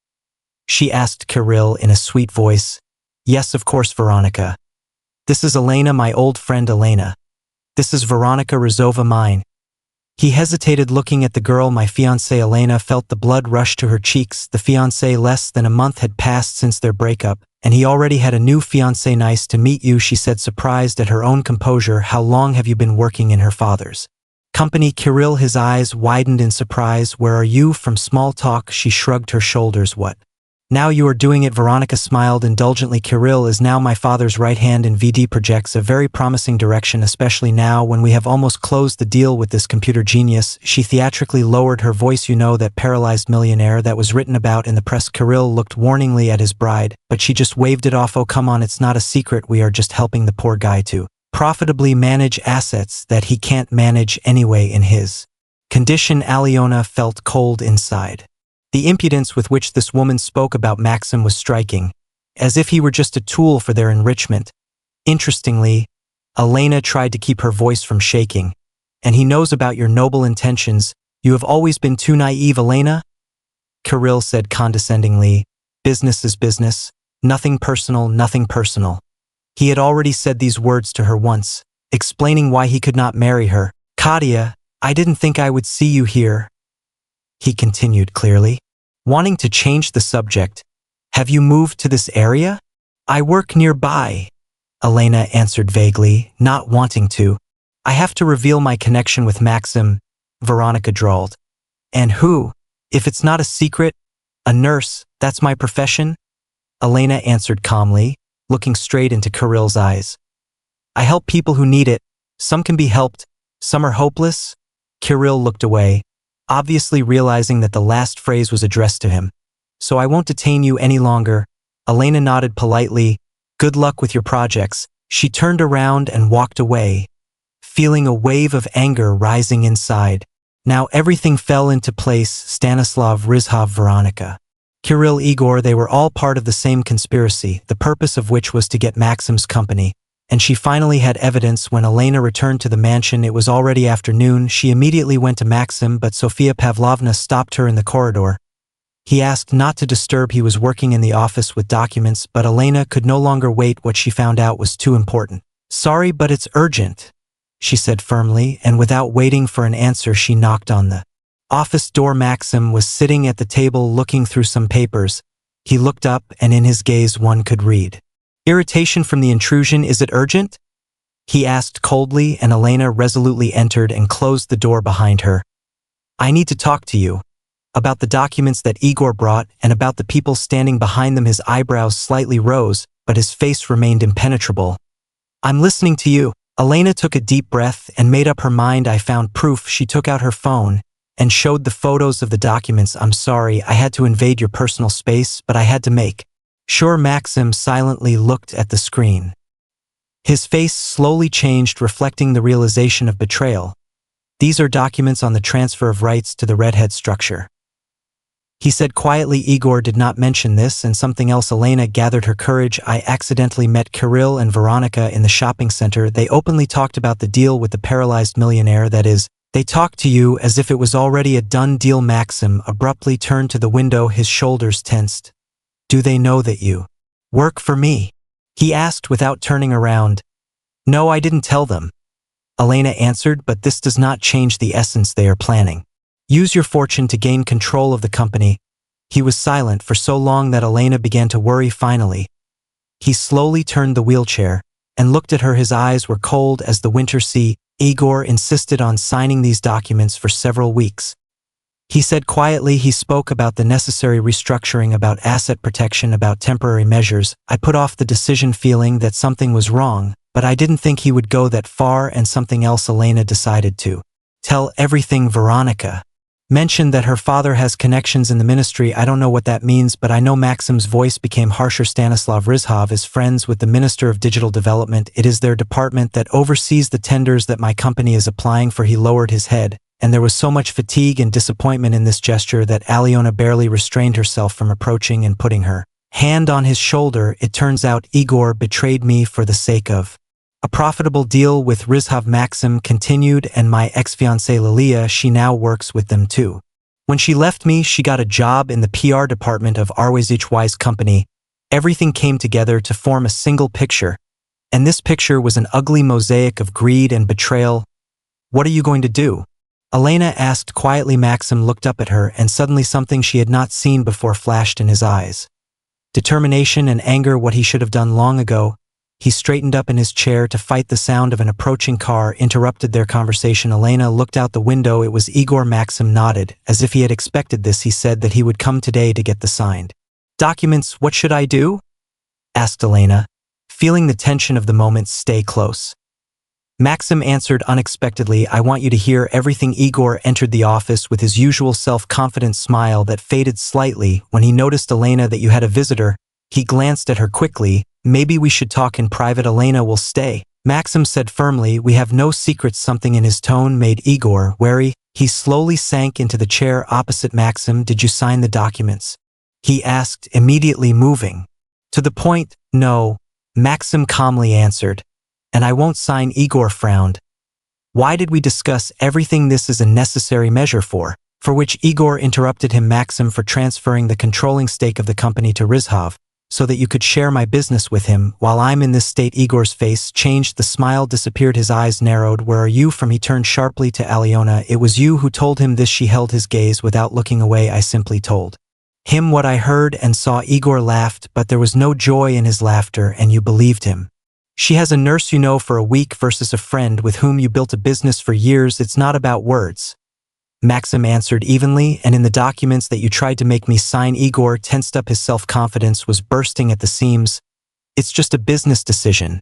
She asked Kirill in a sweet voice. Yes, of course, Veronica. This is Elena, my old friend Elena. This is Veronica Rizova, mine. He hesitated, looking at the girl. My fiancée. Elena felt the blood rush to her cheeks. The fiancé, less than a month had passed since their breakup, and he already had a new fiancé. Nice to meet you, she said, surprised at her own composure. How long have you been working in her father's company? Kirill, his eyes widened in surprise. Where are you from? Small talk. She shrugged her shoulders. What? Now you are doing it. Veronica smiled indulgently. Kirill is now my father's right hand, and VD projects a very promising direction, especially now when we have almost closed the deal with this computer genius. She theatrically lowered her voice. You know that paralyzed millionaire that was written about in the press? Kirill looked warningly at his bride, but she just waved it off. Oh, come on, it's not a secret. We are just helping the poor guy to profitably manage assets that he can't manage anyway in his condition. Alyona felt cold inside. The impudence with which this woman spoke about Maxim was striking, as if he were just a tool for their enrichment. Interestingly, Elena tried to keep her voice from shaking. And he knows about your noble intentions. You have always been too naive, Elena. Kirill said condescendingly. Business is business. Nothing personal, nothing personal. He had already said these words to her once, explaining why he could not marry her. Katya, I didn't think I would see you here, he continued clearly, wanting to change the subject. Have you moved to this area? I work nearby, Elena answered vaguely, not wanting to. I have to reveal my connection with Maxim, Veronica drawled. And who? If it's not a secret, a nurse, that's my profession, Elena answered calmly, looking straight into Kirill's eyes. I help people who need it. Some can be helped, some are hopeless. Kirill looked away, obviously realizing that the last phrase was addressed to him. So I won't detain you any longer. Elena nodded politely. Good luck with your projects. She turned around and walked away, feeling a wave of anger rising inside. Now everything fell into place. Stanislav, Rizhov, Veronica, Kirill, Igor, they were all part of the same conspiracy, the purpose of which was to get Maxim's company. And she finally had evidence. When Elena returned to the mansion, it was already afternoon. She immediately went to Maxim, but Sofia Pavlovna stopped her in the corridor. He asked not to disturb. He was working in the office with documents, but Elena could no longer wait. What she found out was too important. Sorry, but it's urgent, she said firmly, and without waiting for an answer, she knocked on the office door. Maxim was sitting at the table looking through some papers. He looked up, and in his gaze one could read irritation from the intrusion. Is it urgent? He asked coldly, and Elena resolutely entered and closed the door behind her. I need to talk to you about the documents that Igor brought and about the people standing behind them. His eyebrows slightly rose, but his face remained impenetrable. I'm listening to you. Elena took a deep breath and made up her mind. I found proof. She took out her phone and showed the photos of the documents. I'm sorry, I had to invade your personal space, but I had to make sure. Maxim silently looked at the screen. His face slowly changed, reflecting the realization of betrayal. These are documents on the transfer of rights to the Redhead structure, he said quietly. Igor did not mention this, and something else. Elena gathered her courage. I accidentally met Kirill and Veronica in the shopping center. They openly talked about the deal with the paralyzed millionaire. That is, they talked to you as if it was already a done deal. Maxim abruptly turned to the window, his shoulders tensed. Do they know that you work for me? He asked without turning around. No, I didn't tell them, Elena answered, but this does not change the essence. They are planning. Use your fortune to gain control of the company. He was silent for so long that Elena began to worry. Finally, he slowly turned the wheelchair and looked at her. His eyes were cold as the winter sea. Igor insisted on signing these documents for several weeks. He said quietly. He spoke about the necessary restructuring, about asset protection, about temporary measures. I put off the decision, feeling that something was wrong, but I didn't think he would go that far. And something else. Elena decided to tell everything. Veronica mentioned that her father has connections in the ministry. I don't know what that means, but I know. Maxim's voice became harsher. Stanislav Rizhov is friends with the Minister of Digital Development. It is their department that oversees the tenders that my company is applying for. He lowered his head, and there was so much fatigue and disappointment in this gesture that Aliona barely restrained herself from approaching and putting her hand on his shoulder. It turns out Igor betrayed me for the sake of a profitable deal with Rizhov. Maxim continued, and my ex-fiancée Lilia, she now works with them too. When she left me, she got a job in the PR department of Arwazichy's company. Everything came together to form a single picture, and this picture was an ugly mosaic of greed and betrayal. What are you going to do? Elena asked quietly. Maxim looked up at her, and suddenly something she had not seen before flashed in his eyes. Determination and anger, what he should have done long ago. He straightened up in his chair to fight. The sound of an approaching car interrupted their conversation. Elena looked out the window. It was Igor. Maxim nodded, as if he had expected this. He said that he would come today to get the signed documents. What should I do? Asked Elena, feeling the tension of the moment. Stay close. Maxim answered unexpectedly. I want you to hear everything. Igor entered the office with his usual self-confident smile that faded slightly when he noticed Elena that you had a visitor. He glanced at her quickly. Maybe we should talk in private. Elena will stay, Maxim said firmly. We have no secrets. Something in his tone made Igor wary. He slowly sank into the chair opposite Maxim. Did you sign the documents? He asked, immediately moving to the point. No, Maxim calmly answered. And I won't sign. Igor frowned. Why did we discuss everything? This is a necessary measure for which Igor interrupted him. Maxim, for transferring the controlling stake of the company to Rizhov, so that you could share my business with him while I'm in this state. Igor's face changed. The smile disappeared. His eyes narrowed. Where are you from? He turned sharply to Aliona. It was you who told him this. She held his gaze without looking away. I simply told him what I heard and saw. Igor laughed, but there was no joy in his laughter, and you believed him. She has a nurse you know for a week versus a friend with whom you built a business for years. It's not about words, Maxim answered evenly. And in the documents that you tried to make me sign? Igor tensed up. His self-confidence was bursting at the seams. It's just a business decision.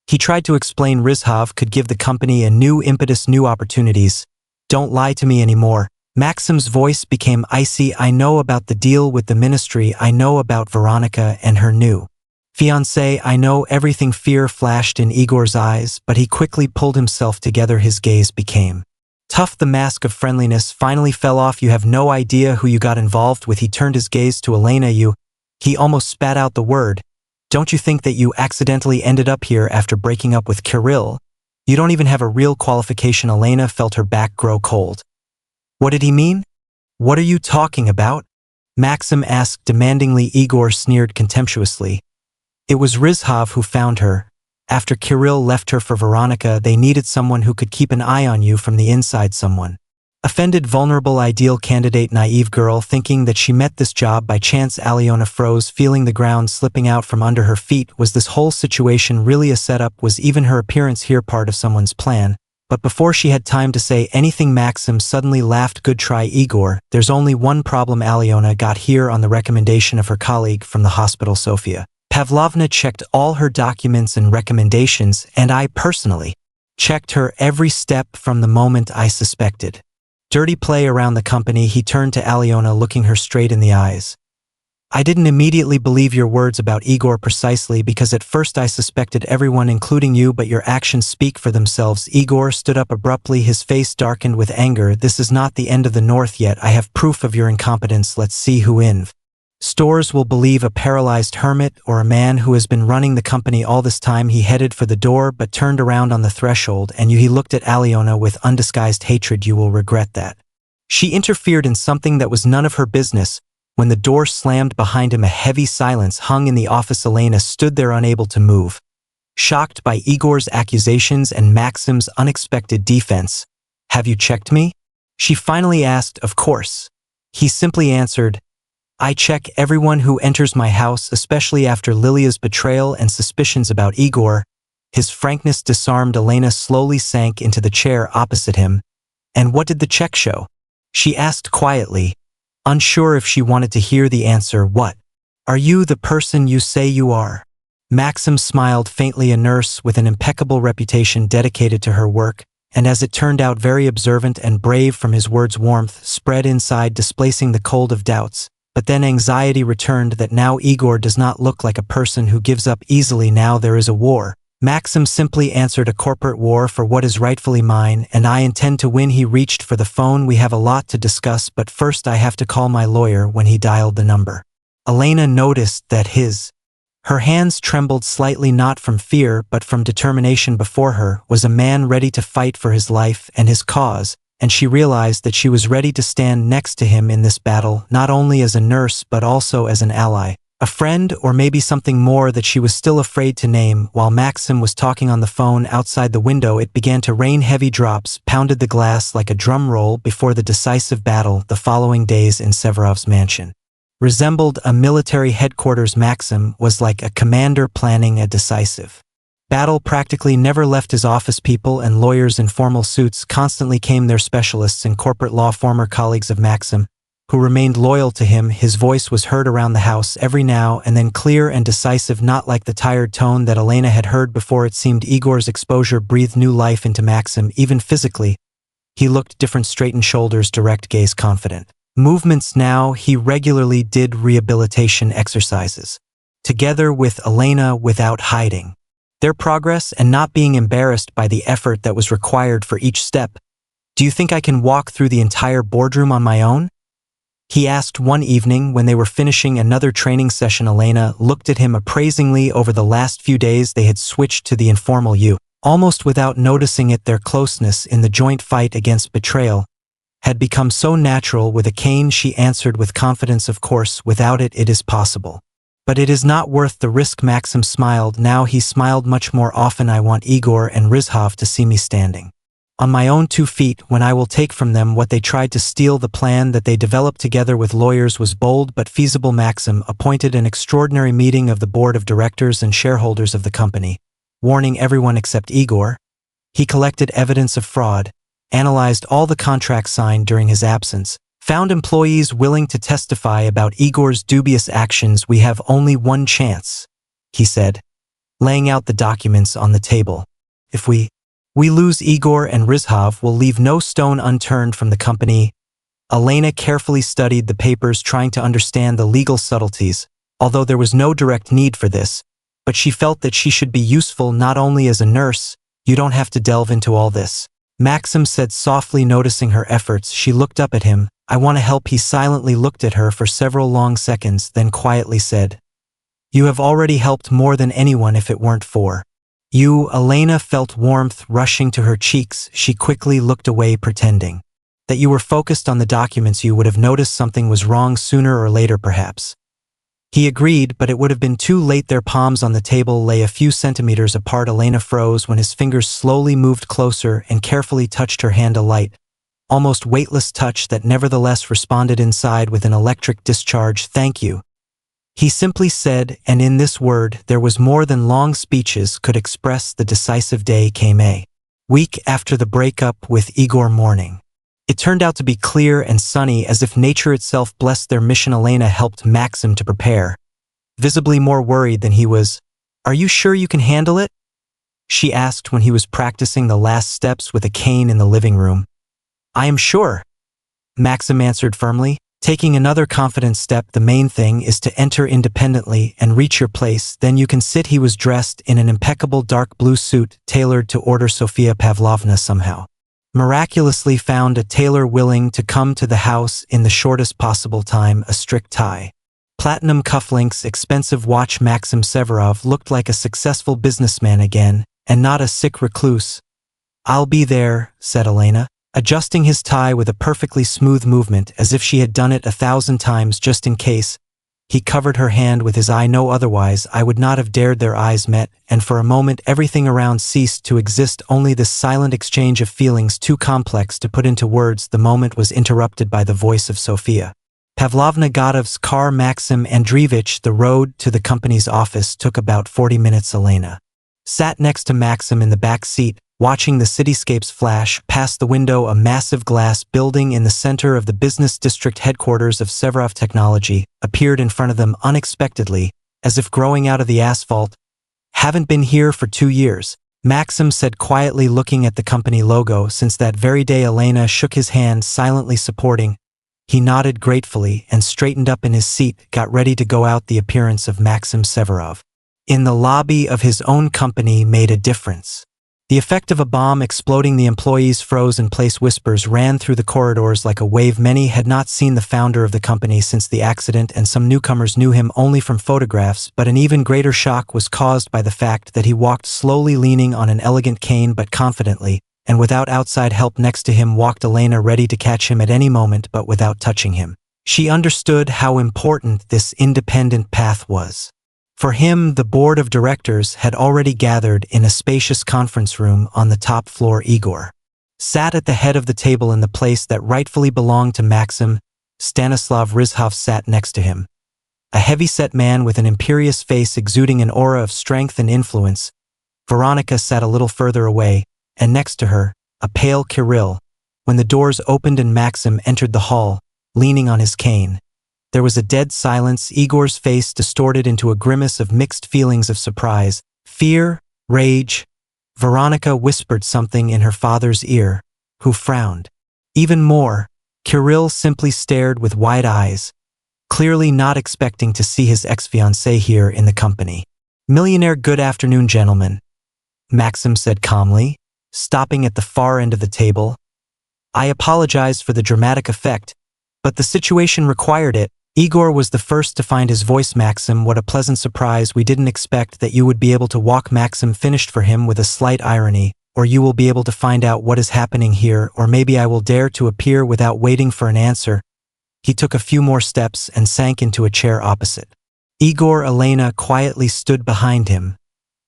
He tried to explain. Rizhov could give the company a new impetus, new opportunities. Don't lie to me anymore. Maxim's voice became icy. I know about the deal with the ministry. I know about Veronica and her new fiancé. I know everything. Fear flashed in Igor's eyes, but he quickly pulled himself together. His gaze became tough. The mask of friendliness finally fell off. You have no idea who you got involved with. He turned his gaze to Elena. He almost spat out the word. Don't you think that you accidentally ended up here after breaking up with Kirill? You don't even have a real qualification. Elena felt her back grow cold. What did he mean? What are you talking about? Maxim asked demandingly. Igor sneered contemptuously. It was Rizhov who found her. After Kirill left her for Veronica, they needed someone who could keep an eye on you from the inside. Someone offended, vulnerable, ideal candidate. Naive girl, thinking that she met this job by chance. Aliona froze, feeling the ground slipping out from under her feet. Was this whole situation really a setup? Was even her appearance here part of someone's plan? But before she had time to say anything, Maxim suddenly laughed. Good try, Igor. There's only one problem. Aliona got here on the recommendation of her colleague from the hospital, Sofia Pavlovna. Checked all her documents and recommendations, and I personally checked her every step from the moment I suspected dirty play around the company. He turned to Aliona, looking her straight in the eyes. I didn't immediately believe your words about Igor, precisely because at first I suspected everyone, including you, but your actions speak for themselves. Igor stood up abruptly, his face darkened with anger. This is not the end of the North yet. I have proof of your incompetence. Let's see who in stores will believe a paralyzed hermit or a man who has been running the company all this time. He headed for the door but turned around on the threshold, and he looked at Aliona with undisguised hatred. You will regret that. She interfered in something that was none of her business. When the door slammed behind him, a heavy silence hung in the office. Elena stood there unable to move, shocked by Igor's accusations and Maxim's unexpected defense. Have you checked me? She finally asked. Of course. He simply answered. I check everyone who enters my house, especially after Lilia's betrayal and suspicions about Igor. His frankness disarmed. Elena slowly sank into the chair opposite him. And what did the check show? She asked quietly, unsure if she wanted to hear the answer. What? Are you the person you say you are? Maxim smiled faintly. A nurse with an impeccable reputation, dedicated to her work, and as it turned out very observant and brave. From his words, warmth spread inside, displacing the cold of doubts. But then anxiety returned that now Igor does not look like a person who gives up easily. Now there is a war. Maxim simply answered, a corporate war for what is rightfully mine, and I intend to win. He reached for the phone. We have a lot to discuss, but first I have to call my lawyer. When he dialed the number, Elena noticed that her hands trembled slightly, not from fear but from determination. Before her was a man ready to fight for his life and his cause, and she realized that she was ready to stand next to him in this battle, not only as a nurse but also as an ally, a friend, or maybe something more that she was still afraid to name. While Maxim was talking on the phone outside the window, it began to rain. Heavy drops pounded the glass like a drum roll before the decisive battle. The following days in Severov's mansion resembled a military headquarters. Maxim was like a commander planning a decisive battle. Practically never left his office. People and lawyers in formal suits constantly came there, specialists in corporate law, former colleagues of Maxim, who remained loyal to him. His voice was heard around the house every now and then, clear and decisive, not like the tired tone that Elena had heard before. It seemed Igor's exposure breathed new life into Maxim, even physically. He looked different, straightened shoulders, direct gaze, confident movements. Now he regularly did rehabilitation exercises together with Elena without hiding their progress and not being embarrassed by the effort that was required for each step. Do you think I can walk through the entire boardroom on my own? He asked one evening when they were finishing another training session. Elena looked at him appraisingly. Over the last few days they had switched to the informal you. Almost without noticing it, their closeness in the joint fight against betrayal had become so natural. With a cane, she answered with confidence, of course, without it, it is possible. But it is not worth the risk. Maxim smiled. Now he smiled much more often. I want Igor and Rizhov to see me standing on my own 2 feet when I will take from them what they tried to steal. The plan that they developed together with lawyers was bold but feasible. Maxim appointed an extraordinary meeting of the board of directors and shareholders of the company, warning everyone except Igor. He collected evidence of fraud, analyzed all the contracts signed during his absence, found employees willing to testify about Igor's dubious actions. We have only one chance, he said, laying out the documents on the table. If we lose, Igor and Rizhov will leave no stone unturned from the company. Elena carefully studied the papers, trying to understand the legal subtleties, although there was no direct need for this, but she felt that she should be useful not only as a nurse. You don't have to delve into all this, Maxim said softly, noticing her efforts. She looked up at him. I want to help. He silently looked at her for several long seconds, then quietly said, You have already helped more than anyone. If it weren't for you. Elena felt warmth rushing to her cheeks. She quickly looked away, pretending that you were focused on the documents. You would have noticed something was wrong sooner or later, perhaps. He agreed, but it would have been too late. Their palms on the table lay a few centimeters apart. Elena froze when his fingers slowly moved closer and carefully touched her hand, a light, almost weightless touch that nevertheless responded inside with an electric discharge. Thank you, he simply said, and in this word there was more than long speeches could express. The decisive day came a week after the breakup with Igor. Morning. It turned out to be clear and sunny, as if nature itself blessed their mission. Elena helped Maxim to prepare, visibly more worried than he was. Are you sure you can handle it? She asked when he was practicing the last steps with a cane in the living room. I am sure, Maxim answered firmly. Taking another confident step. The main thing is to enter independently and reach your place. Then you can sit. He was dressed in an impeccable dark blue suit, tailored to order. Sofia Pavlovna somehow miraculously found a tailor willing to come to the house in the shortest possible time. A strict tie, platinum cufflinks, expensive watch. Maxim Severov looked like a successful businessman again, and not a sick recluse. I'll be there, said Elena, adjusting his tie with a perfectly smooth movement, as if she had done it 1,000 times. Just in case. He covered her hand with his eye. No, otherwise I would not have dared. Their eyes met, and for a moment everything around ceased to exist. Only this silent exchange of feelings, too complex to put into words. The moment was interrupted by the voice of Sofia Pavlovna Godov's car. Maxim Andreevich. The road to the company's office took about 40 minutes. Elena sat next to Maxim in the back seat, watching the cityscapes flash past the window. A massive glass building in the center of the business district headquarters of Severov Technology appeared in front of them unexpectedly, as if growing out of the asphalt. Haven't been here for 2 years, Maxim said quietly, looking at the company logo. Since that very day. Elena shook his hand, silently supporting. He nodded gratefully and straightened up in his seat, got ready to go out. The appearance of Maxim Severov in the lobby of his own company made a difference. The effect of a bomb exploding, the employees froze in place. Whispers ran through the corridors like a wave. Many had not seen the founder of the company since the accident, and some newcomers knew him only from photographs, but an even greater shock was caused by the fact that he walked slowly, leaning on an elegant cane but confidently, and without outside help. Next to him walked Elena, ready to catch him at any moment but without touching him. She understood how important this independent path was. For him, the board of directors had already gathered in a spacious conference room on the top floor. Igor sat at the head of the table in the place that rightfully belonged to Maxim. Stanislav Rizhov sat next to him, a heavy-set man with an imperious face exuding an aura of strength and influence. Veronica sat a little further away, and next to her, a pale Kirill. When the doors opened and Maxim entered the hall, leaning on his cane, there was a dead silence. Igor's face distorted into a grimace of mixed feelings of surprise, fear, rage. Veronica whispered something in her father's ear, who frowned. Even more, Kirill simply stared with wide eyes, clearly not expecting to see his ex-fiancée here in the company. "Millionaire, good afternoon, gentlemen," Maxim said calmly, stopping at the far end of the table. "I apologize for the dramatic effect, but the situation required it." Igor was the first to find his voice. "Maxim, what a pleasant surprise. We didn't expect that you would be able to walk." Maxim finished for him with a slight irony. "Or you will be able to find out what is happening here, or maybe I will dare to appear." Without waiting for an answer, he took a few more steps and sank into a chair opposite Igor. Elena quietly stood behind him,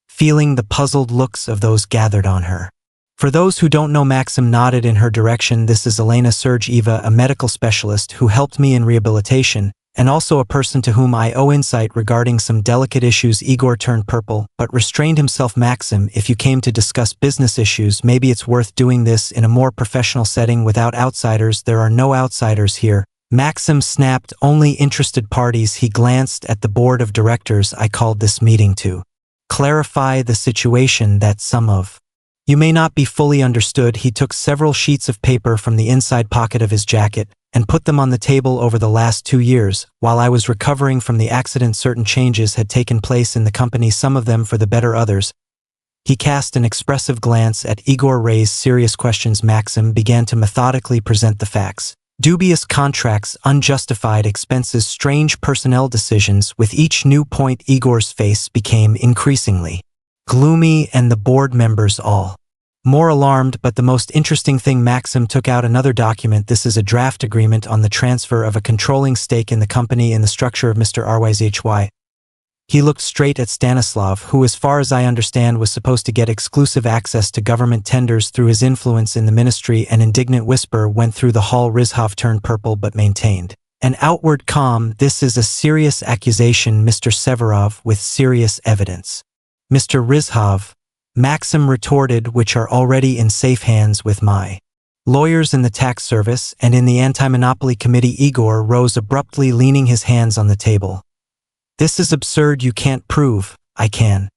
feeling the puzzled looks of those gathered on her. For those who don't know, Maxim nodded in her direction. "This is Elena Sergeeva, a medical specialist who helped me in rehabilitation, and also a person to whom I owe insight regarding some delicate issues." Igor turned purple, but restrained himself. "Maxim, if you came to discuss business issues, maybe it's worth doing this in a more professional setting without outsiders." "There are no outsiders here," Maxim snapped, "only interested parties." He glanced at the board of directors. "I called this meeting to clarify the situation that some of you may not be fully understood." He took several sheets of paper from the inside pocket of his jacket and put them on the table. "Over the last 2 years, while I was recovering from the accident, certain changes had taken place in the company, some of them for the better, others." He cast an expressive glance at Igor, raised serious questions. Maxim began to methodically present the facts. Dubious contracts, unjustified expenses, strange personnel decisions. With each new point, Igor's face became increasingly gloomy, and the board members all more alarmed. But the most interesting thing, Maxim took out another document. "This is a draft agreement on the transfer of a controlling stake in the company in the structure of Mr. RYZHY. He looked straight at Stanislav, who, as far as I understand, was supposed to get exclusive access to government tenders through his influence in the ministry. An indignant whisper went through the hall. Rizhov turned purple but maintained an outward calm. "This is a serious accusation, Mr. Severov, with serious evidence." "Mr. Rizhov," Maxim retorted, "which are already in safe hands with my lawyers in the tax service and in the anti-monopoly committee." Igor rose abruptly, leaning his hands on the table. "This is absurd. You can't prove." "I can."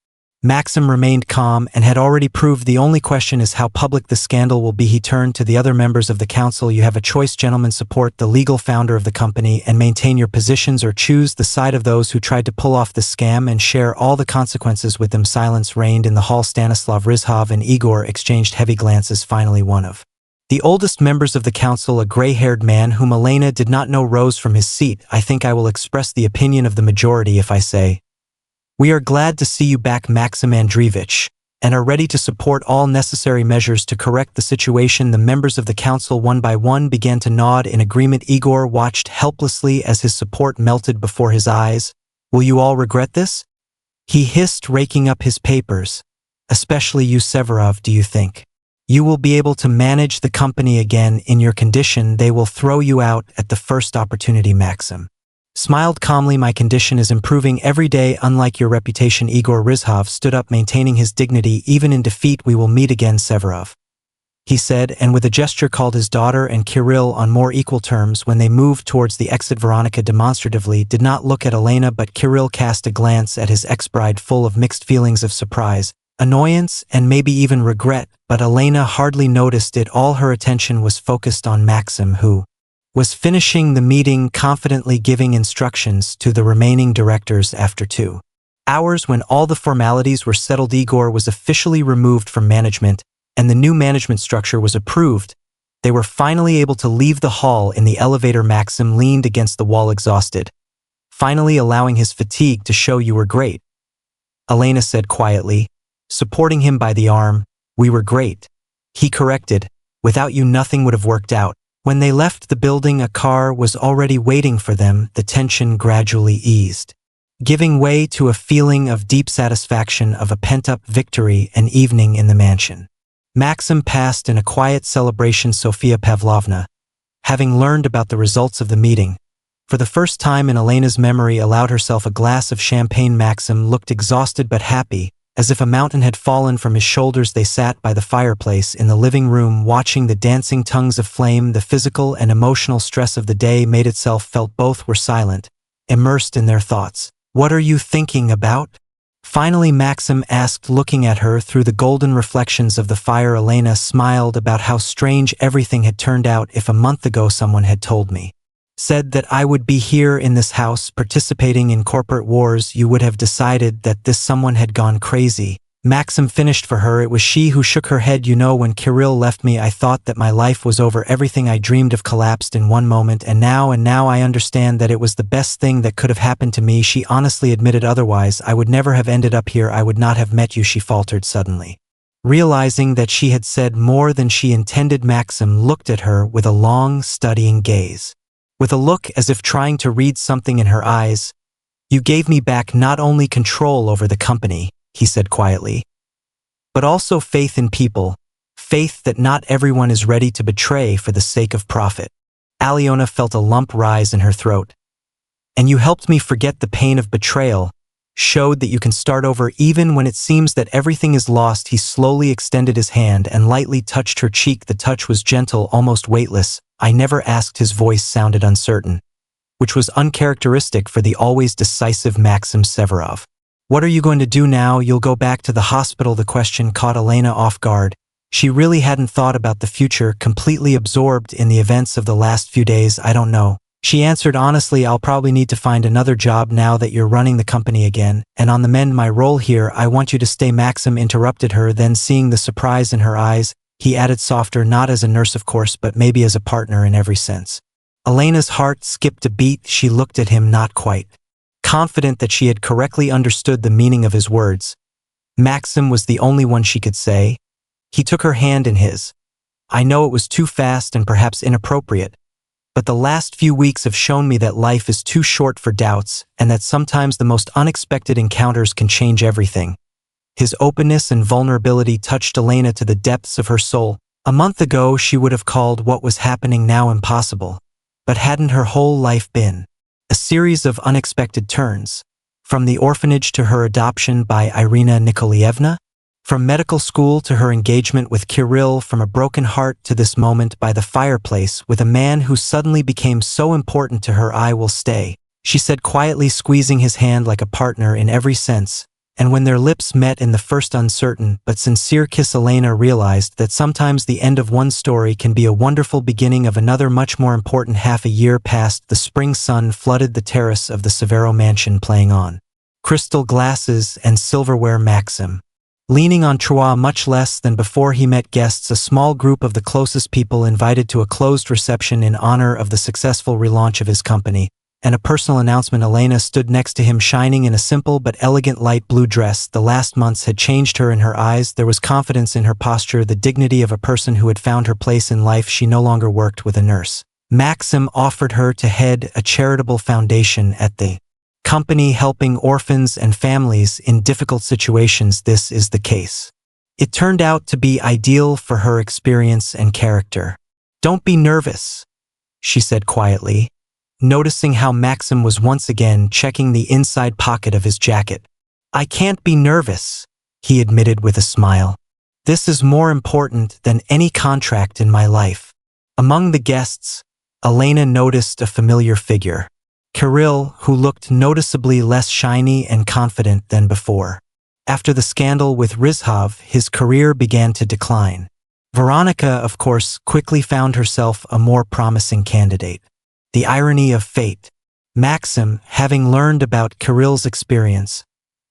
Maxim remained calm and had already proved. "The only question is how public the scandal will be." He turned to the other members of the council. "You have a choice, gentlemen. Support the legal founder of the company and maintain your positions, or choose the side of those who tried to pull off the scam and share all the consequences with them." Silence reigned in the hall. Stanislav Rizhov and Igor exchanged heavy glances. Finally, one of the oldest members of the council, a gray-haired man whom Elena did not know, rose from his seat. "I think I will express the opinion of the majority if I say, we are glad to see you back, Maxim Andreevich, and are ready to support all necessary measures to correct the situation." The members of the council, one by one, began to nod in agreement. Igor watched helplessly as his support melted before his eyes. "Will you all regret this?" he hissed, raking up his papers. "Especially you, Severov. Do you think you will be able to manage the company again in your condition? They will throw you out at the first opportunity." Maxim smiled calmly. "My condition is improving every day, unlike your reputation." Igor Rizhov stood up, maintaining his dignity. "Even in defeat we will meet again, Severov," he said, and with a gesture called his daughter and Kirill on more equal terms. When they moved towards the exit, Veronica demonstratively did not look at Elena, but Kirill cast a glance at his ex-bride full of mixed feelings of surprise, annoyance, and maybe even regret, but Elena hardly noticed it. All her attention was focused on Maxim, who was finishing the meeting, confidently giving instructions to the remaining directors. After 2 Hours when all the formalities were settled, Igor was officially removed from management, and the new management structure was approved. They were finally able to leave the hall. In the elevator, Maxim leaned against the wall exhausted, finally allowing his fatigue to show. "You were great," Elena said quietly, supporting him by the arm. "We were great," he corrected. "Without you nothing would have worked out." When they left the building, a car was already waiting for them. The tension gradually eased, giving way to a feeling of deep satisfaction of a pent-up victory. An evening in the mansion Maxim passed in a quiet celebration. Sofia Pavlovna, having learned about the results of the meeting, for the first time in Elena's memory, allowed herself a glass of champagne. Maxim looked exhausted but happy, as if a mountain had fallen from his shoulders. They sat by the fireplace in the living room, watching the dancing tongues of flame. The physical and emotional stress of the day made itself felt. Both were silent, immersed in their thoughts. "What are you thinking about?" Finally Maxim asked, looking at her through the golden reflections of the fire. Elena smiled. "About how strange everything had turned out. If a month ago someone had told me, said that I would be here in this house participating in corporate wars, you would have decided that this someone had gone crazy." Maxim finished for her. It was she who shook her head. "You know, when Kirill left me, I thought that my life was over. Everything I dreamed of collapsed in one moment, and now I understand that it was the best thing that could have happened to me." She honestly admitted, "Otherwise, I would never have ended up here. I would not have met you," she faltered suddenly, realizing that she had said more than she intended. Maxim looked at her with a long, studying gaze, with a look as if trying to read something in her eyes. "You gave me back not only control over the company," he said quietly, "but also faith in people, faith that not everyone is ready to betray for the sake of profit." Alyona felt a lump rise in her throat. "And you helped me forget the pain of betrayal, showed that you can start over even when it seems that everything is lost." He slowly extended his hand and lightly touched her cheek. The touch was gentle, almost weightless. "I never asked." His voice sounded uncertain, which was uncharacteristic for the always decisive Maxim Severov. "What are you going to do now? You'll go back to the hospital?" The question caught Elena off guard. She really hadn't thought about the future, completely absorbed in the events of the last few days. "I don't know," she answered honestly. "I'll probably need to find another job now that you're running the company again, and on the mend. My role here, I want you to stay." Maxim interrupted her, then seeing the surprise in her eyes, he added softer, "Not as a nurse of course, but maybe as a partner in every sense." Elena's heart skipped a beat. She looked at him, not quite confident that she had correctly understood the meaning of his words. Maxim was the only one she could say. He took her hand in his. "I know it was too fast and perhaps inappropriate, but the last few weeks have shown me that life is too short for doubts, and that sometimes the most unexpected encounters can change everything." His openness and vulnerability touched Elena to the depths of her soul. A month ago she would have called what was happening now impossible. But hadn't her whole life been a series of unexpected turns? From the orphanage to her adoption by Irina Nikolaevna? From medical school to her engagement with Kirill? From a broken heart to this moment by the fireplace with a man who suddenly became so important to her? "I will stay," she said quietly, squeezing his hand like a partner in every sense. And when their lips met in the first uncertain but sincere kiss, Elena realized that sometimes the end of one story can be a wonderful beginning of another, much more important. Half a year passed. The spring sun flooded the terrace of the Severo mansion, playing on crystal glasses and silverware. Maxim, leaning on Trois much less than before he met guests, a small group of the closest people invited to a closed reception in honor of the successful relaunch of his company, and a personal announcement. Elena stood next to him, shining in a simple but elegant light blue dress. The last months had changed her. In her eyes there was confidence, in her posture the dignity of a person who had found her place in life. She no longer worked with a nurse. Maxim offered her to head a charitable foundation at the company, helping orphans and families in difficult situations. This is the case. It turned out to be ideal for her experience and character. "Don't be nervous," she said quietly, noticing how Maxim was once again checking the inside pocket of his jacket. "I can't be nervous," he admitted with a smile. "This is more important than any contract in my life." Among the guests, Elena noticed a familiar figure. Kirill, who looked noticeably less shiny and confident than before. After the scandal with Rizhov, his career began to decline. Veronica, of course, quickly found herself a more promising candidate. The irony of fate. Maxim, having learned about Kirill's experience,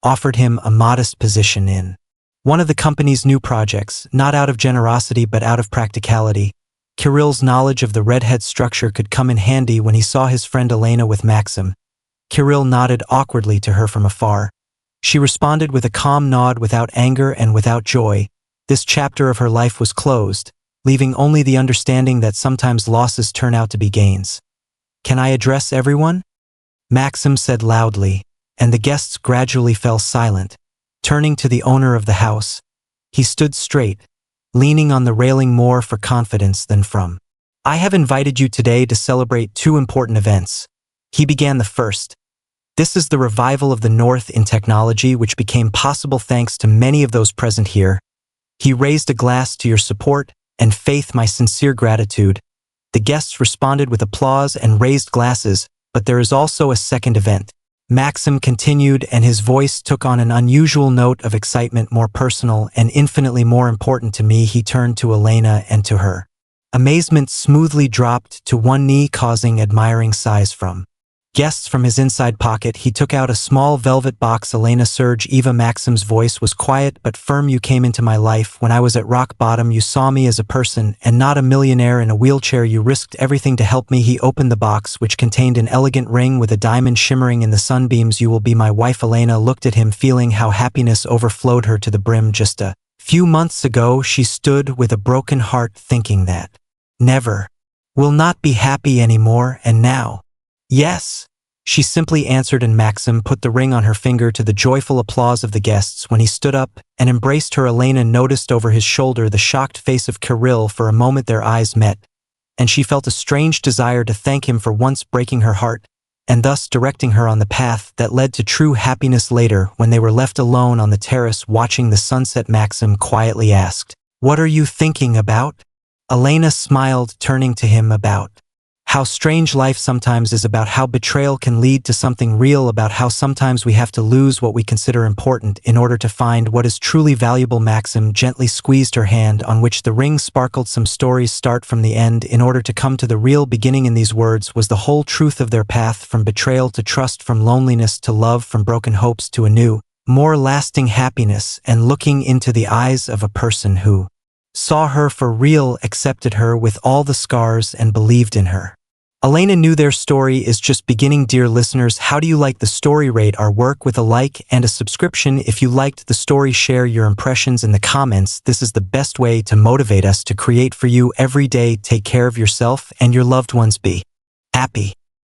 offered him a modest position in one of the company's new projects, not out of generosity but out of practicality. Kirill's knowledge of the redhead structure could come in handy when he saw his friend Elena with Maxim. Kirill nodded awkwardly to her from afar. She responded with a calm nod without anger and without joy. This chapter of her life was closed, leaving only the understanding that sometimes losses turn out to be gains. "Can I address everyone?" Maxim said loudly, and the guests gradually fell silent. Turning to the owner of the house, he stood straight, leaning on the railing more for confidence than from. "I have invited you today to celebrate two important events." He began the first. "This is the revival of the North in technology, which became possible thanks to many of those present here. He raised a glass to your support and faith, my sincere gratitude." The guests responded with applause and raised glasses, but there is also a second event. Maxim continued, and his voice took on an unusual note of excitement, more personal and infinitely more important to me. He turned to Elena and to her. Amazement smoothly dropped to one knee, causing admiring sighs from guests. From his inside pocket, he took out a small velvet box. "Elena Serge Eva." Maxim's voice was quiet but firm. "You came into my life when I was at rock bottom. You saw me as a person and not a millionaire in a wheelchair. You risked everything to help me." He opened the box, which contained an elegant ring with a diamond shimmering in the sunbeams. "You will be my wife." Elena looked at him, feeling how happiness overflowed her to the brim. Just a few months ago, she stood with a broken heart, thinking that never will not be happy anymore, and now, yes, she simply answered, and Maxim put the ring on her finger to the joyful applause of the guests. When he stood up and embraced her, Elena noticed over his shoulder the shocked face of Kirill. For a moment their eyes met, and she felt a strange desire to thank him for once breaking her heart, and thus directing her on the path that led to true happiness. Later, when they were left alone on the terrace watching the sunset, Maxim quietly asked, "What are you thinking about?" Elena smiled, turning to him. "About how strange life sometimes is, about how betrayal can lead to something real, about how sometimes we have to lose what we consider important in order to find what is truly valuable." Maxim gently squeezed her hand, on which the ring sparkled. "Some stories start from the end in order to come to the real beginning." In these words was the whole truth of their path, from betrayal to trust, from loneliness to love, from broken hopes to a new, more lasting happiness. And looking into the eyes of a person who saw her for real, accepted her with all the scars, and believed in her. Elena knew their story is just beginning. Dear listeners, how do you like the story? Rate our work with a like and a subscription. If you liked the story, share your impressions in the comments. This is the best way to motivate us to create for you every day. Take care of yourself and your loved ones. Be happy.